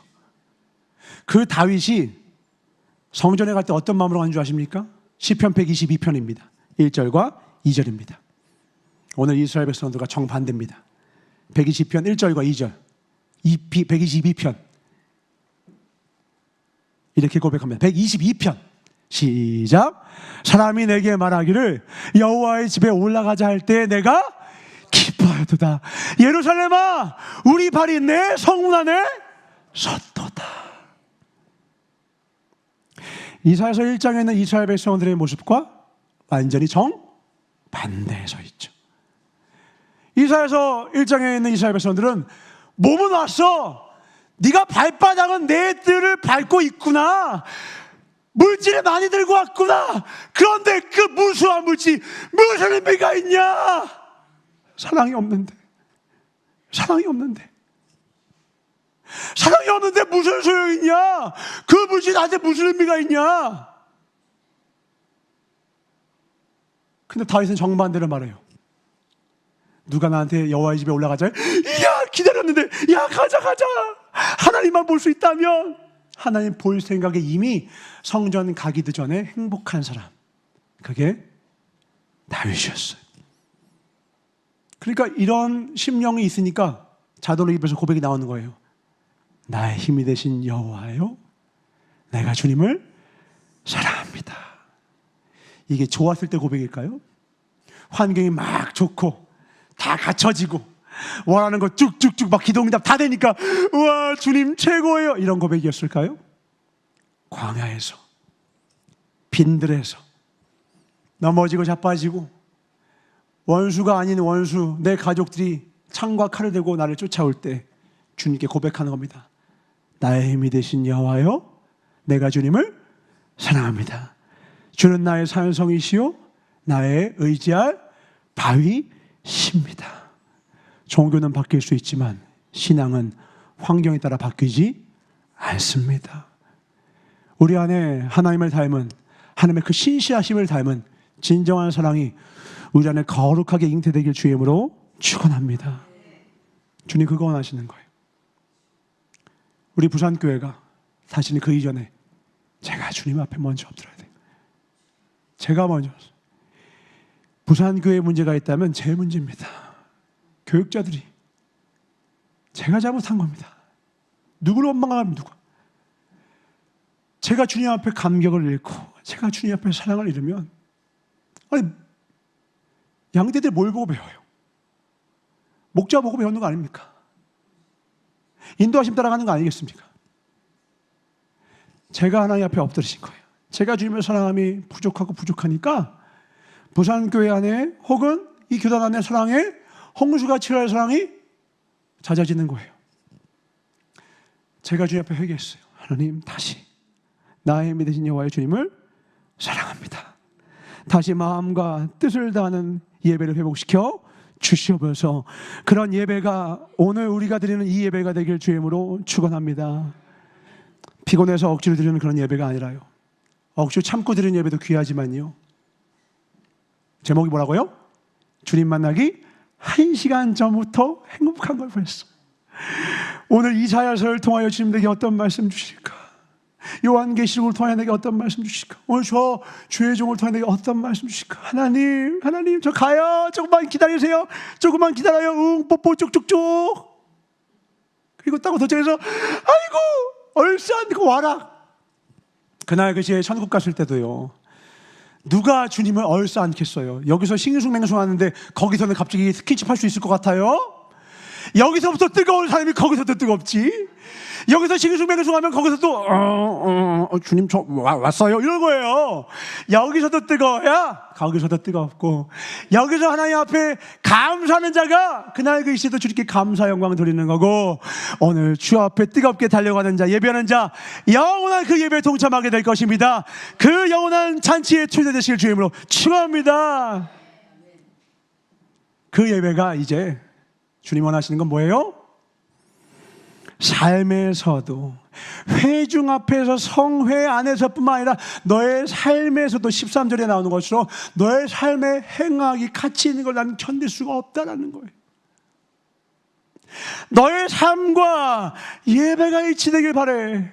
그 다윗이 성전에 갈 때 어떤 마음으로 간 줄 아십니까? 시편 122편입니다. 1절과 2절입니다. 오늘 이스라엘 백성들과 정반대입니다. 120편 1절과 2절, 122편 이렇게 고백합니다. 122편 시작. 사람이 내게 말하기를 여호와의 집에 올라가자 할 때 내가 기뻐하도다. 예루살렘아, 우리 발이 내 성문 안에 섰도다. 이사야서 1장에 있는 이스라엘 백성들의 모습과 완전히 정반대에 서 있죠. 이사야서 1장에 있는 이스라엘 백성들은 몸은 왔어. 네가 발바닥은 내 뜰을 밟고 있구나. 물질을 많이 들고 왔구나. 그런데 그 무수한 물질 무슨 의미가 있냐? 사랑이 없는데. 사랑이 없는데 무슨 소용이 있냐? 그 물질 나한테 무슨 의미가 있냐? 근데 다윗은 정반대를 말해요. 누가 나한테 여호와의 집에 올라가자? 야, 기다렸는데, 야, 가자. 하나님만 볼 수 있다면, 하나님 볼 생각에 이미 성전 가기도 전에 행복한 사람. 그게 다윗이었어요. 그러니까 이런 심령이 있으니까 자동으로 입에서 고백이 나오는 거예요. 나의 힘이 되신 여호와여, 내가 주님을 사랑합니다. 이게 좋았을 때 고백일까요? 환경이 막 좋고 다 갖춰지고 원하는 거 쭉쭉쭉 막 기도응답 다 되니까 우와 주님 최고예요 이런 고백이었을까요? 광야에서 빈들에서 넘어지고 자빠지고 원수가 아닌 원수 내 가족들이 창과 칼을 들고 나를 쫓아올 때 주님께 고백하는 겁니다. 나의 힘이 되신 여호와여, 내가 주님을 사랑합니다. 주는 나의 산성이시요 나의 의지할 바위십니다. 종교는 바뀔 수 있지만 신앙은 환경에 따라 바뀌지 않습니다. 우리 안에 하나님을 닮은, 하나님의 그 신실하심을 닮은 진정한 사랑이 우리 안에 거룩하게 잉태되길 주의 이름으로 축원합니다. 주님 그거 원하시는 거예요. 우리 부산교회가 사실은 그 이전에 제가 주님 앞에 먼저 엎드려야 돼요. 제가 먼저. 부산교회에 문제가 있다면 제 문제입니다. 교육자들이 제가 잘못한 겁니다. 누구를 원망하면 누가? 제가 주님 앞에 감격을 잃고 제가 주님 앞에 사랑을 잃으면 아니 양대들 뭘 보고 배워요? 목자 보고 배우는 거 아닙니까? 인도하심 따라가는 거 아니겠습니까? 제가 하나님 앞에 엎드리신 거예요. 제가 주님의 사랑함이 부족하니까 부산교회 안에 혹은 이 교단 안에 사랑에 홍수가 치러야 사랑이 잦아지는 거예요. 제가 주님 앞에 회개했어요. 하나님, 다시 나의 믿으신 여호와의 주님을 사랑합니다. 다시 마음과 뜻을 다하는 예배를 회복시켜 주시옵소서. 그런 예배가 오늘 우리가 드리는 이 예배가 되길 주의 이름으로 축원합니다. 피곤해서 억지로 드리는 그런 예배가 아니라요. 억지로 참고 드리는 예배도 귀하지만요. 제목이 뭐라고요? 주님 만나기 1시간 전부터 행복한 걸 보냈어. 오늘 이사야서를 통하여 주님에게 어떤 말씀 주실까? 요한계시록을 통하여 내게 어떤 말씀 주실까? 오늘 저 주의 종을 통하여 내게 어떤 말씀 주실까? 하나님 저 가요. 조금만 기다리세요. 조금만 기다려요. 응, 뽀뽀 쭉쭉쭉. 그리고 딱 도착해서 아이고 얼싸안고 와라. 그날 그 시에 천국 갔을 때도요, 누가 주님을 얼싸안겠어요? 여기서 싱숭맹숭 하는데 거기서는 갑자기 스킨십 할 수 있을 것 같아요? 여기서부터 뜨거운 사람이 거기서도 뜨겁지. 여기서 싱숭맹숭하면 거기서 또 주님 저 왔어요 이런 거예요. 여기서도 뜨거워야 거기서도 뜨겁고, 여기서 하나님 앞에 감사하는 자가 그날 그 시에도 주님께 감사 영광 돌리는 거고, 오늘 주 앞에 뜨겁게 달려가는 자, 예배하는 자, 영원한 그 예배에 동참하게 될 것입니다. 그 영원한 잔치에 초대되실 주의 이름으로 축원합니다. 그 예배가 이제 주님 원하시는 건 뭐예요? 삶에서도, 회중 앞에서 성회 안에서뿐만 아니라 너의 삶에서도 13절에 나오는 것으로 너의 삶의 행악이 가치 있는 걸 나는 견딜 수가 없다라는 거예요. 너의 삶과 예배가 일치되길 바래.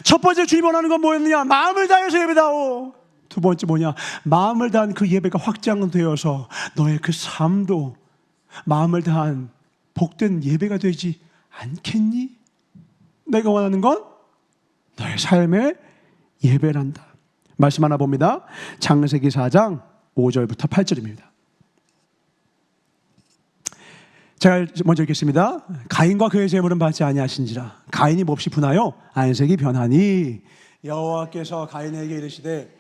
첫 번째 주님 원하는 건 뭐였느냐? 마음을 다해서 예배다오. 두 번째 뭐냐? 마음을 다한 그 예배가 확장되어서 너의 그 삶도 마음을 다한 복된 예배가 되지 않겠니? 내가 원하는 건 너의 삶의 예배란다. 말씀 하나 봅니다. 창세기 4장 5절부터 8절입니다. 제가 먼저 읽겠습니다. 가인과 그의 재물은 받지 아니하신지라. 가인이 몹시 분하여 안색이 변하니 여호와께서 가인에게 이르시되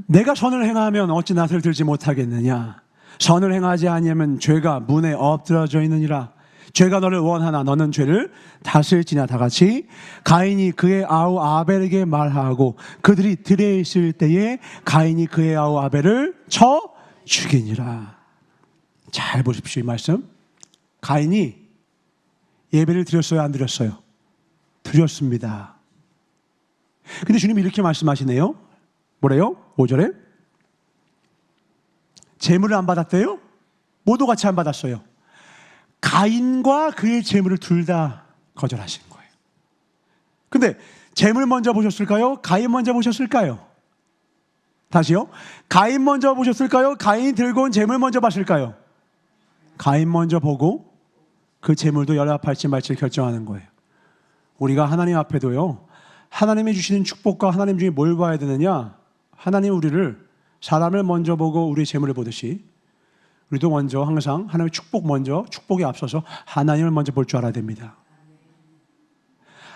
내가 선을 행하면 어찌 낯을 들지 못하겠느냐? 선을 행하지 아니하면 죄가 문에 엎드러져 있느니라. 죄가 너를 원하나 너는 죄를 다스릴지냐. 다같이 가인이 그의 아우 아벨에게 말하고 그들이 들에 있을 때에 가인이 그의 아우 아벨을 쳐 죽이니라. 잘 보십시오. 이 말씀. 가인이 예배를 드렸어요, 안 드렸어요? 드렸습니다. 근데 주님이 이렇게 말씀하시네요. 뭐래요? 5절에 재물을 안 받았대요? 모두 같이 안 받았어요. 가인과 그의 재물을 둘 다 거절하신 거예요. 근데 재물 먼저 보셨을까요? 가인 먼저 보셨을까요? 다시요. 가인 먼저 보셨을까요? 가인이 들고 온 재물 먼저 봤을까요? 가인 먼저 보고 그 재물도 연합할지 말지 결정하는 거예요. 우리가 하나님 앞에도요, 하나님이 주시는 축복과 하나님 중에 뭘 봐야 되느냐? 하나님 우리를, 사람을 먼저 보고 우리의 재물을 보듯이 우리도 먼저 항상 하나님의 축복 먼저, 축복에 앞서서 하나님을 먼저 볼 줄 알아야 됩니다.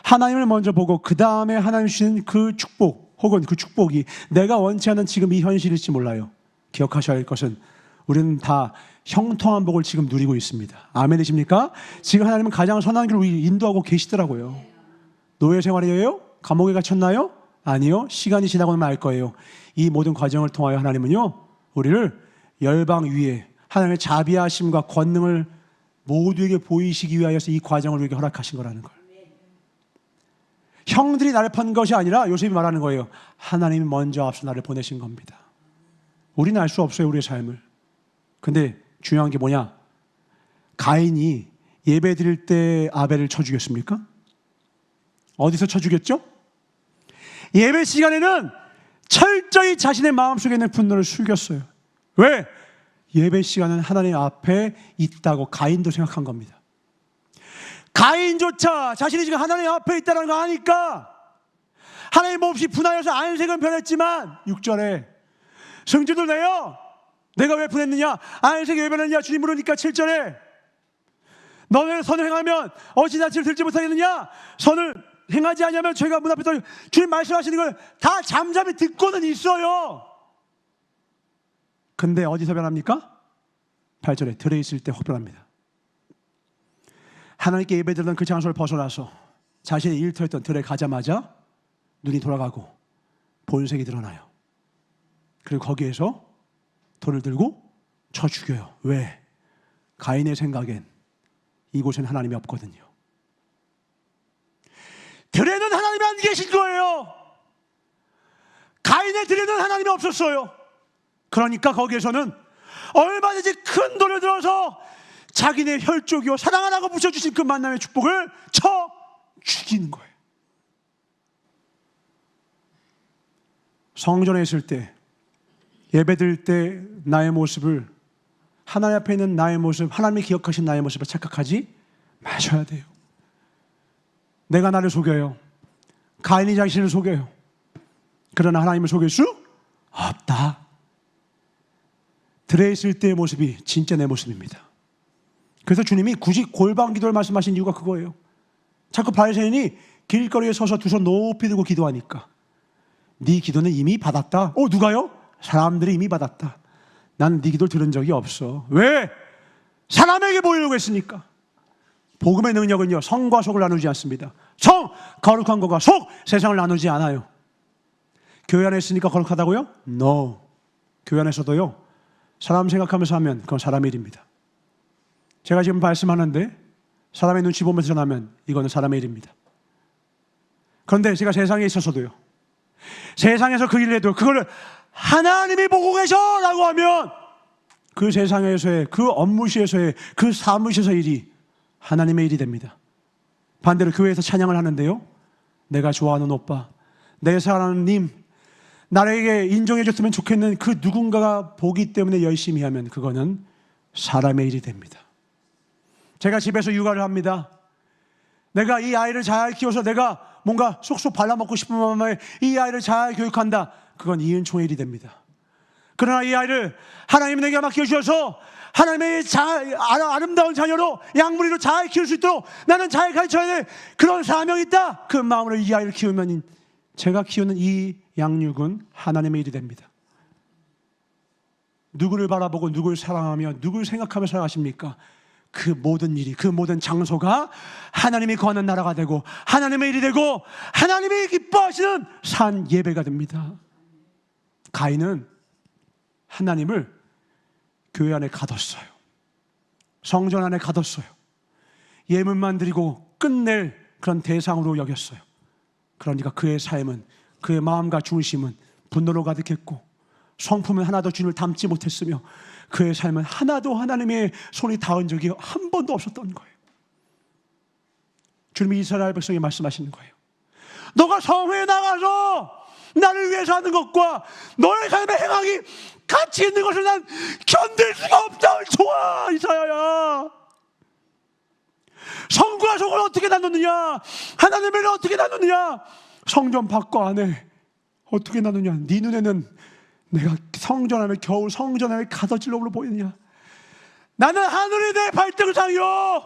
하나님을 먼저 보고 그 다음에 하나님 주시는 그 축복 혹은 그 축복이 내가 원치 않는 지금 이 현실일지 몰라요. 기억하셔야 할 것은 우리는 다 형통한 복을 지금 누리고 있습니다. 아멘이십니까? 지금 하나님은 가장 선한 길을 우리 인도하고 계시더라고요. 노예 생활이에요? 감옥에 갇혔나요? 아니요. 시간이 지나고 나면 알 거예요. 이 모든 과정을 통하여 하나님은요, 우리를 열방 위에 하나님의 자비하심과 권능을 모두에게 보이시기 위하여서 이 과정을 우리에게 허락하신 거라는 걸. 형들이 나를 판 것이 아니라 요셉이 말하는 거예요. 하나님이 먼저 앞서 나를 보내신 겁니다. 우리는 알 수 없어요, 우리의 삶을. 근데 중요한 게 뭐냐? 가인이 예배 드릴 때 아벨을 쳐 죽였습니까? 어디서 쳐 죽였죠? 예배 시간에는 철저히 자신의 마음속에 있는 분노를 숨겼어요. 왜? 예배 시간은 하나님 앞에 있다고 가인도 생각한 겁니다. 가인조차 자신이 지금 하나님 앞에 있다는 거 아니까 하나님 몹시 분하여서 안색은 변했지만 6절에 성도들 내가 왜 분했느냐? 안색이 왜 변했느냐? 주님 물으니까 7절에 너는 선을 행하면 어찌 낯을 들지 못하겠느냐? 선을 행하지 않으면 저희가 문 앞에서 주님 말씀하시는 걸 다 잠잠히 듣고는 있어요. 근데 어디서 변합니까? 8절에 들에 있을 때 확 변합니다. 하나님께 예배드리던 그 장소를 벗어나서 자신의 일터였던 들에 가자마자 눈이 돌아가고 본색이 드러나요. 그리고 거기에서 돌을 들고 쳐 죽여요. 왜? 가인의 생각엔 이곳엔 하나님이 없거든요. 들에는 하나님이 안 계신 거예요. 가인의 들에는 하나님이 없었어요. 그러니까 거기에서는 얼마든지 큰 돌을 들어서 자기네 혈족이요 사랑하라고 붙여주신 그 만남의 축복을 쳐 죽이는 거예요. 성전에 있을 때 예배드릴 때 나의 모습을 하나님 앞에 있는 나의 모습, 하나님이 기억하신 나의 모습을 착각하지 마셔야 돼요. 내가 나를 속여요. 가인이 자신을 속여요. 그러나 하나님을 속일 수 없다. 들에 있을 때의 모습이 진짜 내 모습입니다. 그래서 주님이 굳이 골방 기도를 말씀하신 이유가 그거예요. 자꾸 바리새인이 길거리에 서서 두 손 높이 들고 기도하니까 네 기도는 이미 받았다. 누가요? 사람들이 이미 받았다. 나는 네 기도를 들은 적이 없어. 왜? 사람에게 보이려고 했으니까. 복음의 능력은요 성과 속을 나누지 않습니다. 성, 거룩한 것과 속, 세상을 나누지 않아요. 교회 안에 있으니까 거룩하다고요? No. 교회 안에서도요 사람 생각하면서 하면 그건 사람의 일입니다. 제가 지금 말씀하는데 사람의 눈치 보면서 전하면 이거는 사람의 일입니다. 그런데 제가 세상에 있어서도요 세상에서 그 일을 해도 그걸 하나님이 보고 계셔라고 하면 그 세상에서의 그 업무실에서의 그 사무실에서의 일이 하나님의 일이 됩니다. 반대로 교회에서 찬양을 하는데요 내가 좋아하는 오빠, 내 사랑하는 님, 나에게 인정해 줬으면 좋겠는 그 누군가가 보기 때문에 열심히 하면 그거는 사람의 일이 됩니다. 제가 집에서 육아를 합니다. 내가 이 아이를 잘 키워서 내가 뭔가 쏙쏙 발라먹고 싶은 마음에 이 아이를 잘 교육한다. 그건 이은총의 일이 됩니다. 그러나 이 아이를 하나님이 내게 맡겨주셔서 하나님의 아름다운 자녀로 양무리로 잘 키울 수 있도록 나는 잘 가르쳐야 돼. 그런 사명이 있다. 그 마음으로 이 아이를 키우면 제가 키우는 이 양육은 하나님의 일이 됩니다. 누구를 바라보고 누구를 사랑하며 누구를 생각하며 살아가십니까? 그 모든 일이, 그 모든 장소가 하나님이 거하는 나라가 되고 하나님의 일이 되고 하나님이 기뻐하시는 산 예배가 됩니다. 가인은 하나님을 교회 안에 가뒀어요. 성전 안에 가뒀어요. 예물만 드리고 끝낼 그런 대상으로 여겼어요. 그러니까 그의 삶은, 그의 마음과 중심은 분노로 가득했고 성품은 하나도 주님을 닮지 못했으며 그의 삶은 하나도 하나님의 손이 닿은 적이 한 번도 없었던 거예요. 주님이 이스라엘 백성에게 말씀하시는 거예요. 너가 성회에 나가서 나를 위해서 하는 것과 너의 삶의 행함이 같이 있는 것을 난 견딜 수가 없다. 좋아 이사야야. 성과 속을 어떻게 나누느냐, 하나님을 어떻게 나누느냐, 성전 밖과 안에 어떻게 나누냐. 네 눈에는 내가 성전 안에 겨우 성전 안에 가둬질로 보이느냐. 나는 하늘이 내 발등상이요,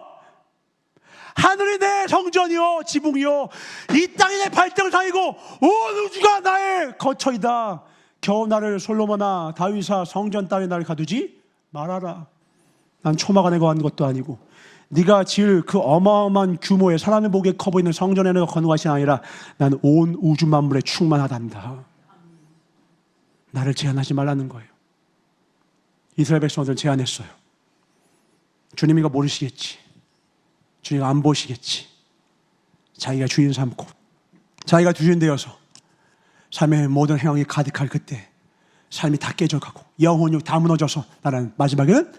하늘이 내 성전이요 지붕이요, 이 땅이 내 발등상이고 온 우주가 나의 거처이다. 겨우 나를 솔로몬아 다윗아 성전 따위 나를 가두지 말아라. 난 초마가 내가 한 것도 아니고 네가 지을 그 어마어마한 규모의 사람의 보기에 커 보이는 성전에 내가 거는 것이 아니라 난 온 우주 만물에 충만하단다. 나를 제한하지 말라는 거예요. 이스라엘 백성들은 제한했어요. 주님 이거 모르시겠지, 주님 안 보시겠지. 자기가 주인 삼고 자기가 주인 되어서 삶의 모든 행황이 가득할 그때 삶이 다 깨져가고 영혼이 다 무너져서 나는 마지막에는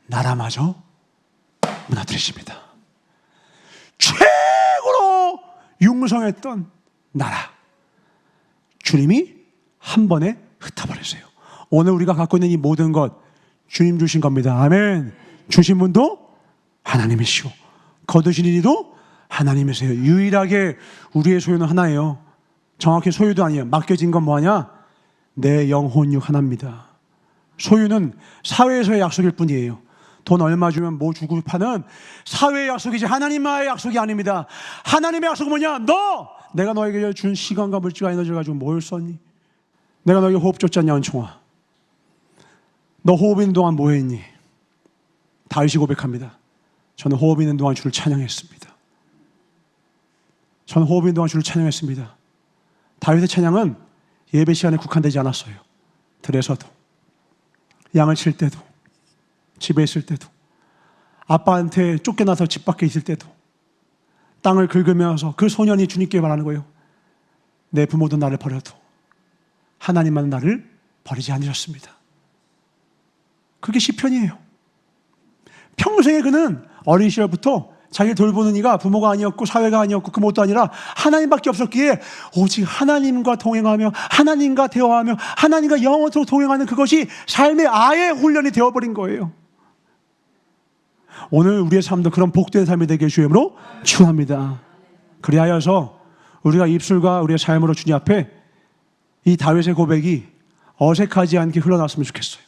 나라마저 무너뜨리십니다. 최고로 융성했던 나라, 주님이 한 번에 흩어버리세요. 오늘 우리가 갖고 있는 이 모든 것 주님 주신 겁니다. 아멘. 주신 분도 하나님이시고 거두신 이도 하나님이세요. 유일하게 우리의 소유는 하나예요. 정확히 소유도 아니에요. 맡겨진 건 뭐하냐? 내 영혼육 하나입니다. 소유는 사회에서의 약속일 뿐이에요. 돈 얼마 주면 뭐 주고 파는 사회의 약속이지 하나님과의 약속이 아닙니다. 하나님의 약속은 뭐냐? 내가 너에게 준 시간과 물질과 에너지를 가지고 뭘 썼니? 내가 너에게 호흡 줬잖냐, 은총아. 너 호흡 있는 동안 뭐 했니? 다윗이 고백합니다. 저는 호흡 있는 동안 주를 찬양했습니다. 저는 호흡 있는 동안 주를 찬양했습니다. 다윗의 찬양은 예배 시간에 국한되지 않았어요. 들에서도, 양을 칠 때도, 집에 있을 때도, 아빠한테 쫓겨나서 집 밖에 있을 때도, 땅을 긁으면서 그 소년이 주님께 말하는 거예요. 내 부모도 나를 버려도 하나님만 나를 버리지 않으셨습니다. 그게 시편이에요. 평생에 그는 어린 시절부터 자기를 돌보는 이가 부모가 아니었고 사회가 아니었고 그 무엇도 아니라 하나님밖에 없었기에 오직 하나님과 동행하며 하나님과 대화하며 하나님과 영원토록 동행하는 그것이 삶의 아예 훈련이 되어버린 거예요. 오늘 우리의 삶도 그런 복된 삶이 되게 주임으로 축원합니다. 그리하여서 우리가 입술과 우리의 삶으로 주님 앞에 이 다윗의 고백이 어색하지 않게 흘러났으면 좋겠어요.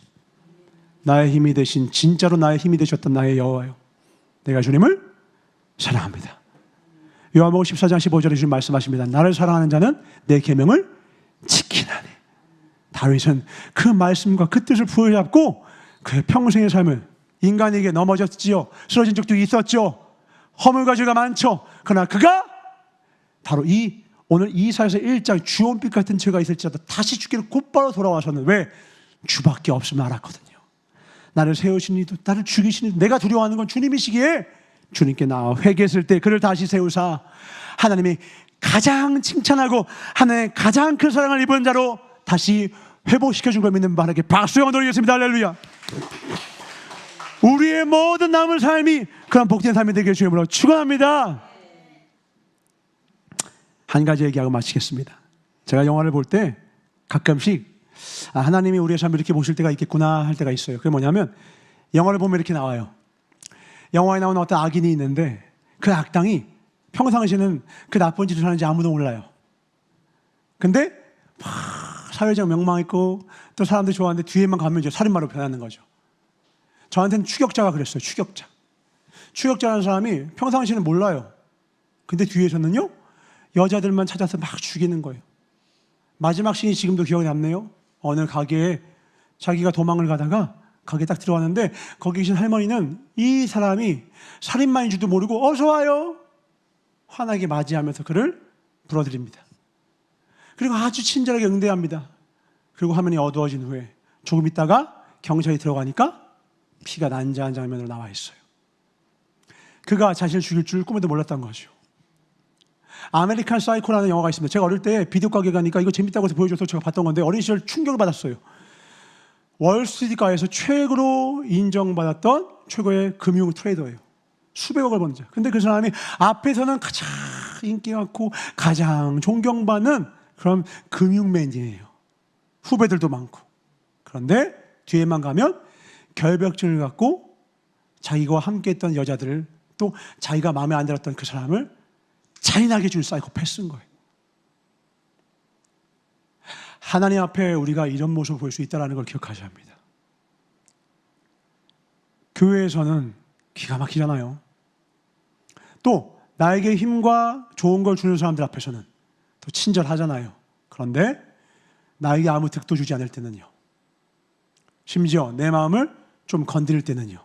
나의 힘이 되신, 진짜로 나의 힘이 되셨던 나의 여호와요, 내가 주님을 사랑합니다. 요한복음 14장 15절에 주님 말씀하십니다. 나를 사랑하는 자는 내 계명을 지키나니. 다윗은 그 말씀과 그 뜻을 부여잡고 그의 평생의 삶을, 인간에게 넘어졌지요, 쓰러진 적도 있었죠, 허물과 죄가 많죠. 그러나 그가 바로 오늘 이사야서 1장 주홍빛 같은 죄가 있을지라도 다시 죽기를 곧바로 돌아와서는, 왜? 주밖에 없음을 알았거든요. 나를 세우신 이도 나를 죽이신 이도 내가 두려워하는 건 주님이시기에 주님께 나와 회개했을 때 그를 다시 세우사 하나님이 가장 칭찬하고 하나님의 가장 큰 사랑을 입은 자로 다시 회복시켜준 걸 믿는 바에게 박수 영광 돌리겠습니다. 할렐루야. 우리의 모든 남은 삶이 그런 복된 삶이 되길 주님으로 축원합니다. 한 가지 얘기하고 마치겠습니다. 제가 영화를 볼 때 가끔씩 하나님이 우리의 삶을 이렇게 보실 때가 있겠구나 할 때가 있어요. 그게 뭐냐면 영화를 보면 이렇게 나와요. 영화에 나오는 어떤 악인이 있는데 그 악당이 평상시에는 그 나쁜 짓을 하는지 아무도 몰라요. 근데 사회적 명망 있고 또 사람들이 좋아하는데 뒤에만 가면 이제 살인마로 변하는 거죠. 저한테는 추격자가 그랬어요. 추격자라는 사람이 평상시에는 몰라요. 근데 뒤에서는요, 여자들만 찾아서 막 죽이는 거예요. 마지막 씬이 지금도 기억에 남네요. 어느 가게에 자기가 도망을 가다가 가게에 딱 들어왔는데 거기 계신 할머니는 이 사람이 살인마인 줄도 모르고 어서 와요 환하게 맞이하면서 그를 불어드립니다. 그리고 아주 친절하게 응대합니다. 그리고 화면이 어두워진 후에 조금 있다가 경찰이 들어가니까 피가 난자한 장면으로 나와 있어요. 그가 자신을 죽일 줄 꿈에도 몰랐던 거죠. 아메리칸 사이코라는 영화가 있습니다. 제가 어릴 때 비디오 가게 가니까 이거 재밌다고 해서 보여줘서 제가 봤던 건데 어린 시절 충격을 받았어요. 월스트리트가에서 최고로 인정받았던 최고의 금융 트레이더예요. 수백억을 버는 자. 근데 그 사람이 앞에서는 가장 인기 많고 가장 존경받는 그런 금융맨이에요. 후배들도 많고. 그런데 뒤에만 가면 결벽증을 갖고 자기와 함께했던 여자들을, 또 자기가 마음에 안 들었던 그 사람을 잔인하게 준 사이코패스인 거예요. 하나님 앞에 우리가 이런 모습을 볼 수 있다는 걸 기억하셔야 합니다. 교회에서는 기가 막히잖아요. 또 나에게 힘과 좋은 걸 주는 사람들 앞에서는 또 친절하잖아요. 그런데 나에게 아무 득도 주지 않을 때는요, 심지어 내 마음을 좀 건드릴 때는요,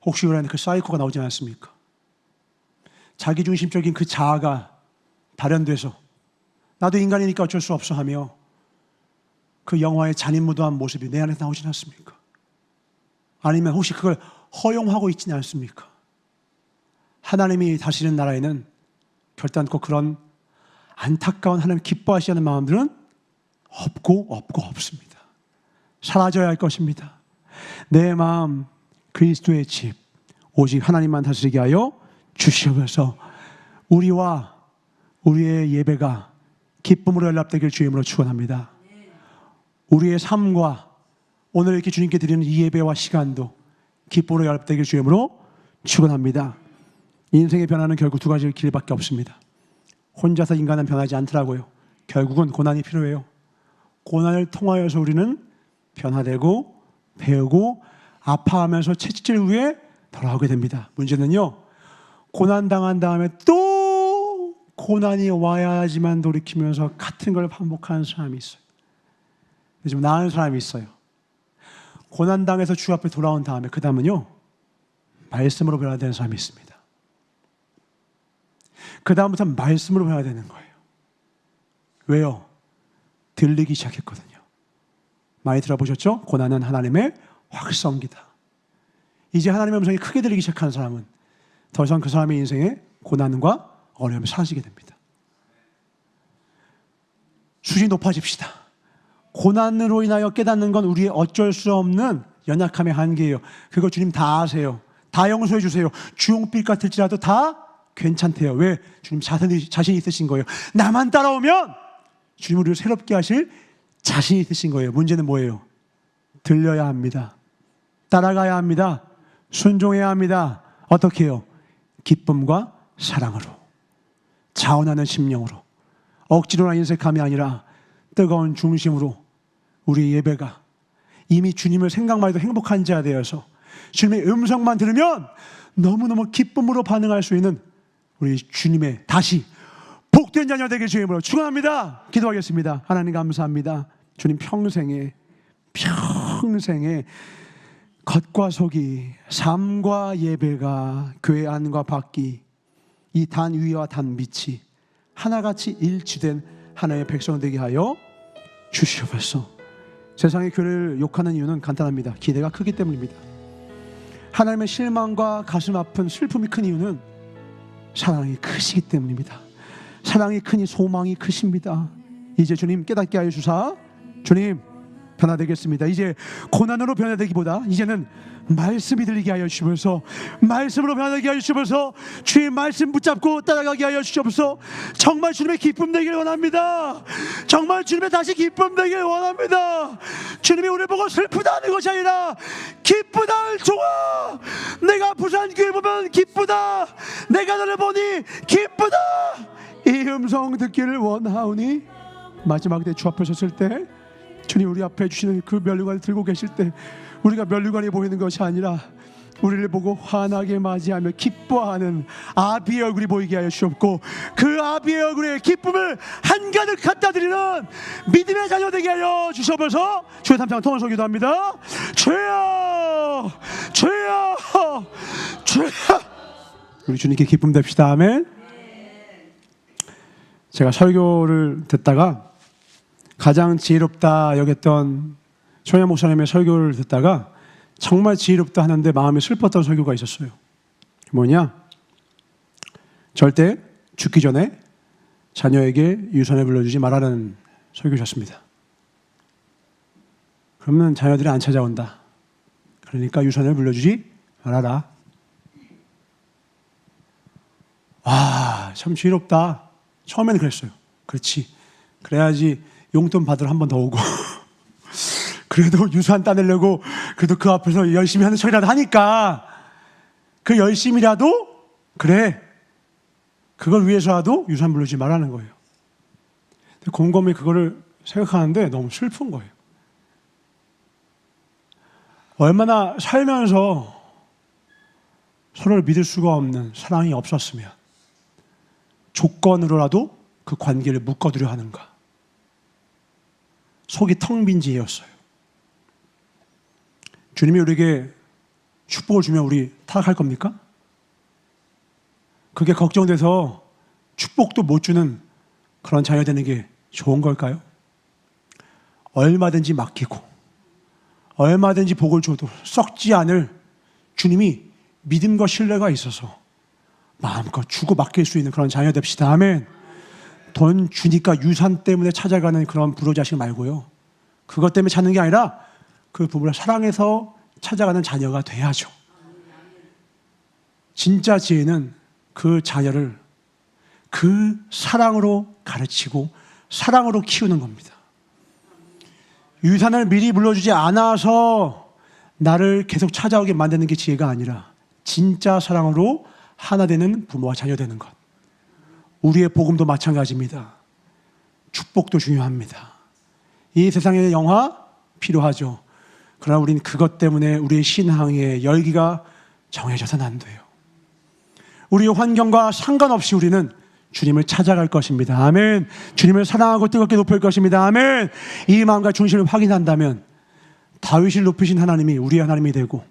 혹시 그러는 그 사이코가 나오지 않습니까? 자기중심적인 그 자아가 발현돼서 나도 인간이니까 어쩔 수 없어 하며 그 영화의 잔인무도한 모습이 내 안에서 나오진 않습니까? 아니면 혹시 그걸 허용하고 있지는 않습니까? 하나님이 다스리는 나라에는 결단코 그런 안타까운 하나님 기뻐하시는 마음들은 없습니다. 사라져야 할 것입니다. 내 마음 그리스도의 집, 오직 하나님만 다스리게 하여 주시옵소서. 우리와 우리의 예배가 기쁨으로 연락되길 주의 이름으로 축원합니다. 우리의 삶과 오늘 이렇게 주님께 드리는 이 예배와 시간도 기쁨으로 연락되길 주의 이름으로 축원합니다. 인생의 변화는 결국 두 가지 길밖에 없습니다. 혼자서 인간은 변하지 않더라고요. 결국은 고난이 필요해요. 고난을 통하여서 우리는 변화되고 배우고 아파하면서 채찍질 후에 돌아오게 됩니다. 문제는요, 고난 당한 다음에 또 고난이 와야지만 돌이키면서 같은 걸 반복하는 사람이 있어요. 좀 나은 사람이 있어요. 고난 당해서 주 앞에 돌아온 다음에 그 다음은요, 말씀으로 변화되는 사람이 있습니다. 그 다음부터 말씀으로 변화되는 거예요. 왜요? 들리기 시작했거든요. 많이 들어보셨죠? 고난은 하나님의 확성기다. 이제 하나님의 음성이 크게 들리기 시작한 사람은 더 이상 그 사람의 인생에 고난과 어려움이 사라지게 됩니다. 수준이 높아집시다. 고난으로 인하여 깨닫는 건 우리의 어쩔 수 없는 연약함의 한계예요. 그거 주님 다 아세요. 다 용서해 주세요. 주홍빛 같을지라도 다 괜찮대요. 왜? 주님 자신 있으신 거예요. 나만 따라오면 주님 우리를 새롭게 하실 자신이 있으신 거예요. 문제는 뭐예요? 들려야 합니다. 따라가야 합니다. 순종해야 합니다. 어떻게 해요? 기쁨과 사랑으로, 자원하는 심령으로, 억지로나 인색함이 아니라 뜨거운 중심으로 우리 예배가 이미 주님을 생각만 해도 행복한 자가 되어서 주님의 음성만 들으면 너무너무 기쁨으로 반응할 수 있는 우리 주님의 다시 복된 자녀 되길 주의 이름으로 축원합니다. 기도하겠습니다. 하나님 감사합니다. 주님 평생에 겉과 속이, 삶과 예배가, 교회 안과 밖이, 이 단 위와 단 밑이 하나같이 일치된 하나의 백성 되게 하여 주시옵소서. 세상의 교회를 욕하는 이유는 간단합니다. 기대가 크기 때문입니다. 하나님의 실망과 가슴 아픈 슬픔이 큰 이유는 사랑이 크시기 때문입니다. 사랑이 크니 소망이 크십니다. 이제 주님 깨닫게 하여 주사 주님 변화되겠습니다. 이제 고난으로 변화되기보다 이제는 말씀이 들리게 하여 주시면서 말씀으로 변화되게 하여 주시면서 주의 말씀 붙잡고 따라가게 하여 주시옵소서. 정말 주님의 기쁨 되기를 원합니다. 정말 주님의 다시 기쁨 되기를 원합니다. 주님이 우리를 보고 슬프다는 것이 아니라 기쁘다, 좋아. 내가 부산교회 보면 기쁘다. 내가 너를 보니 기쁘다. 이 음성 듣기를 원하오니 마지막 때 주 앞에 섰을 때 주님 우리 앞에 주시는 그 면류관을 들고 계실 때 우리가 면류관이 보이는 것이 아니라 우리를 보고 환하게 맞이하며 기뻐하는 아비의 얼굴이 보이게 하여 주옵고 그 아비의 얼굴에 기쁨을 한가득 갖다 드리는 믿음의 자녀 되게 하여 주셔서 주의 담당한 통원서 기도합니다. 주여 주여 주여. 우리 주님께 기쁨 됩시다. 아멘. 제가 설교를 듣다가 가장 지혜롭다 여겼던 초연 목사님의 설교를 듣다가 정말 지혜롭다 하는데 마음이 슬펐던 설교가 있었어요. 뭐냐? 절대 죽기 전에 자녀에게 유산을 물려주지 말라는 설교셨습니다. 그러면 자녀들이 안 찾아온다. 그러니까 유산을 물려주지 말아라. 와, 참 지혜롭다. 처음에는 그랬어요. 그렇지. 그래야지 용돈 받으러 한 번 더 오고 그래도 유산 따내려고 그래도 그 앞에서 열심히 하는 척이라도 하니까 그 열심이라도 그래 그걸 위해서라도 유산 물려주지 말라는 거예요. 곰곰이 그거를 생각하는데 너무 슬픈 거예요. 얼마나 살면서 서로를 믿을 수가 없는 사랑이 없었으면 조건으로라도 그 관계를 묶어두려 하는가. 속이 텅 빈 지혜였어요. 주님이 우리에게 축복을 주면 우리 타락할 겁니까? 그게 걱정돼서 축복도 못 주는 그런 자녀 되는 게 좋은 걸까요? 얼마든지 맡기고 얼마든지 복을 줘도 썩지 않을 주님이 믿음과 신뢰가 있어서 마음껏 주고 맡길 수 있는 그런 자녀 됩시다. 아멘. 돈 주니까 유산 때문에 찾아가는 그런 불효자식 말고요. 그것 때문에 찾는 게 아니라 그 부모를 사랑해서 찾아가는 자녀가 돼야죠. 진짜 지혜는 그 자녀를 그 사랑으로 가르치고 사랑으로 키우는 겁니다. 유산을 미리 물려주지 않아서 나를 계속 찾아오게 만드는 게 지혜가 아니라 진짜 사랑으로 하나 되는 부모와 자녀 되는 것. 우리의 복음도 마찬가지입니다. 축복도 중요합니다. 이 세상의 영화 필요하죠. 그러나 우리는 그것 때문에 우리의 신앙의 열기가 정해져서는 안 돼요. 우리의 환경과 상관없이 우리는 주님을 찾아갈 것입니다. 아멘. 주님을 사랑하고 뜨겁게 높일 것입니다. 아멘. 이 마음과 중심을 확인한다면 다윗을 높이신 하나님이 우리의 하나님이 되고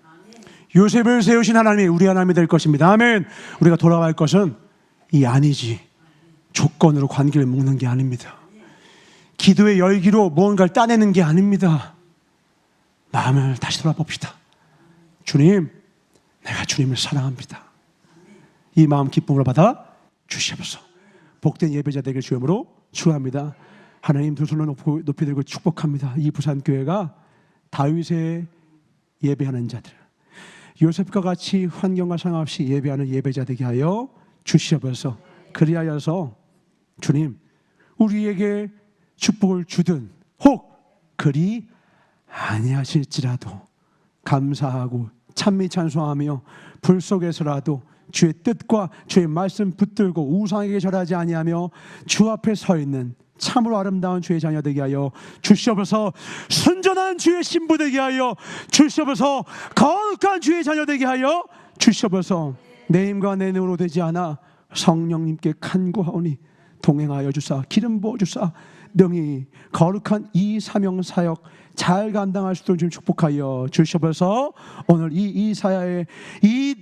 요셉을 세우신 하나님이 우리의 하나님이 될 것입니다. 아멘. 우리가 돌아갈 것은 이 아니지. 조건으로 관계를 묶는 게 아닙니다. 기도의 열기로 무언가를 따내는 게 아닙니다. 마음을 다시 돌아봅시다. 주님, 내가 주님을 사랑합니다. 이 마음 기쁨으로 받아 주시옵소서. 복된 예배자 되길 주님으로 축원합니다. 하나님 두 손을 높이 들고 축복합니다. 이 부산교회가 다윗의 예배하는 자들, 요셉과 같이 환경과 상관없이 예배하는 예배자 되게 하여 주시옵소서. 그리하여서 주님, 우리에게 축복을 주든 혹 그리 아니하실지라도 감사하고 찬미 찬송하며 불 속에서라도 주의 뜻과 주의 말씀 붙들고 우상에게 절하지 아니하며 주 앞에 서 있는 참으로 아름다운 주의 자녀 되게 하여 주시옵소서. 순전한 주의 신부 되게 하여 주시옵소서. 거룩한 주의 자녀 되게 하여 주시옵소서. 내 힘과 내 능으로 되지 않아 성령님께 간구하오니 동행하여 주사 기름 부어 주사 능히 거룩한 이 사명 사역 잘 감당할 수 있도록 좀 축복하여 주시옵소서. 오늘 이 이사야의 이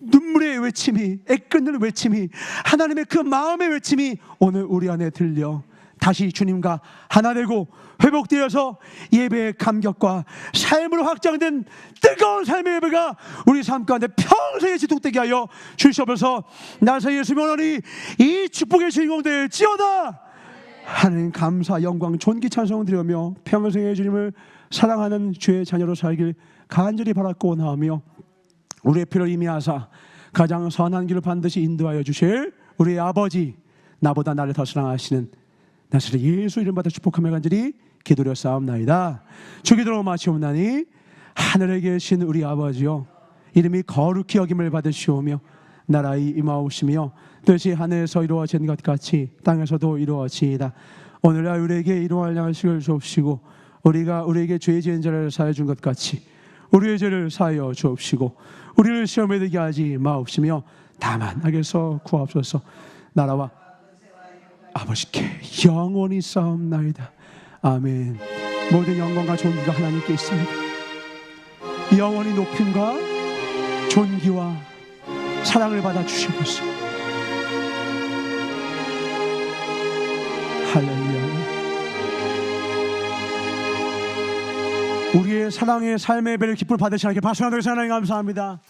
눈물의 외침이, 애끓는 외침이, 하나님의 그 마음의 외침이 오늘 우리 안에 들려 다시 주님과 하나 되고 회복되어서 예배의 감격과 삶으로 확장된 뜨거운 삶의 예배가 우리 삶 가운데 평생에 지속되게 하여 주시옵소서. 나서 예수님 오늘이 이 축복의 주인공 될지어다. 하나님 감사 영광 존귀 찬송 드리며 평생의 주님을 사랑하는 주의 자녀로 살길 간절히 바라고 나오며 우리의 피를 임의하사 가장 선한 길을 반드시 인도하여 주실 우리의 아버지, 나보다 나를 더 사랑하시는 나사렛 예수 이름 받아 축복하며 간절히 기도려 싸움나이다. 주기도로 마치옵나니 하늘에 계신 우리 아버지여, 이름이 거룩히 여김을 받으시오며 나라의 임하옵시며 뜻이 하늘에서 이루어진 것 같이 땅에서도 이루어지이다. 오늘날 우리에게 이루어할 양식을 주옵시고 우리가 우리에게 죄 지은 자를 사하여 준 것 같이 우리의 죄를 사하여 주옵시고 우리를 시험에 들게 하지 마옵시며 다만 악에서 구하옵소서. 나라와 아버지께 영원히 싸움나이다. 아멘. 모든 영광과 존귀가 하나님께 있습니다. 영원히 높임과 존귀와 사랑을 받아 주시옵소서. 할렐루야. 우리의 사랑의 삶의 예배를 기쁨을 받으시는 하나님께 박수 한번 드리겠습니다. 하나님 감사합니다.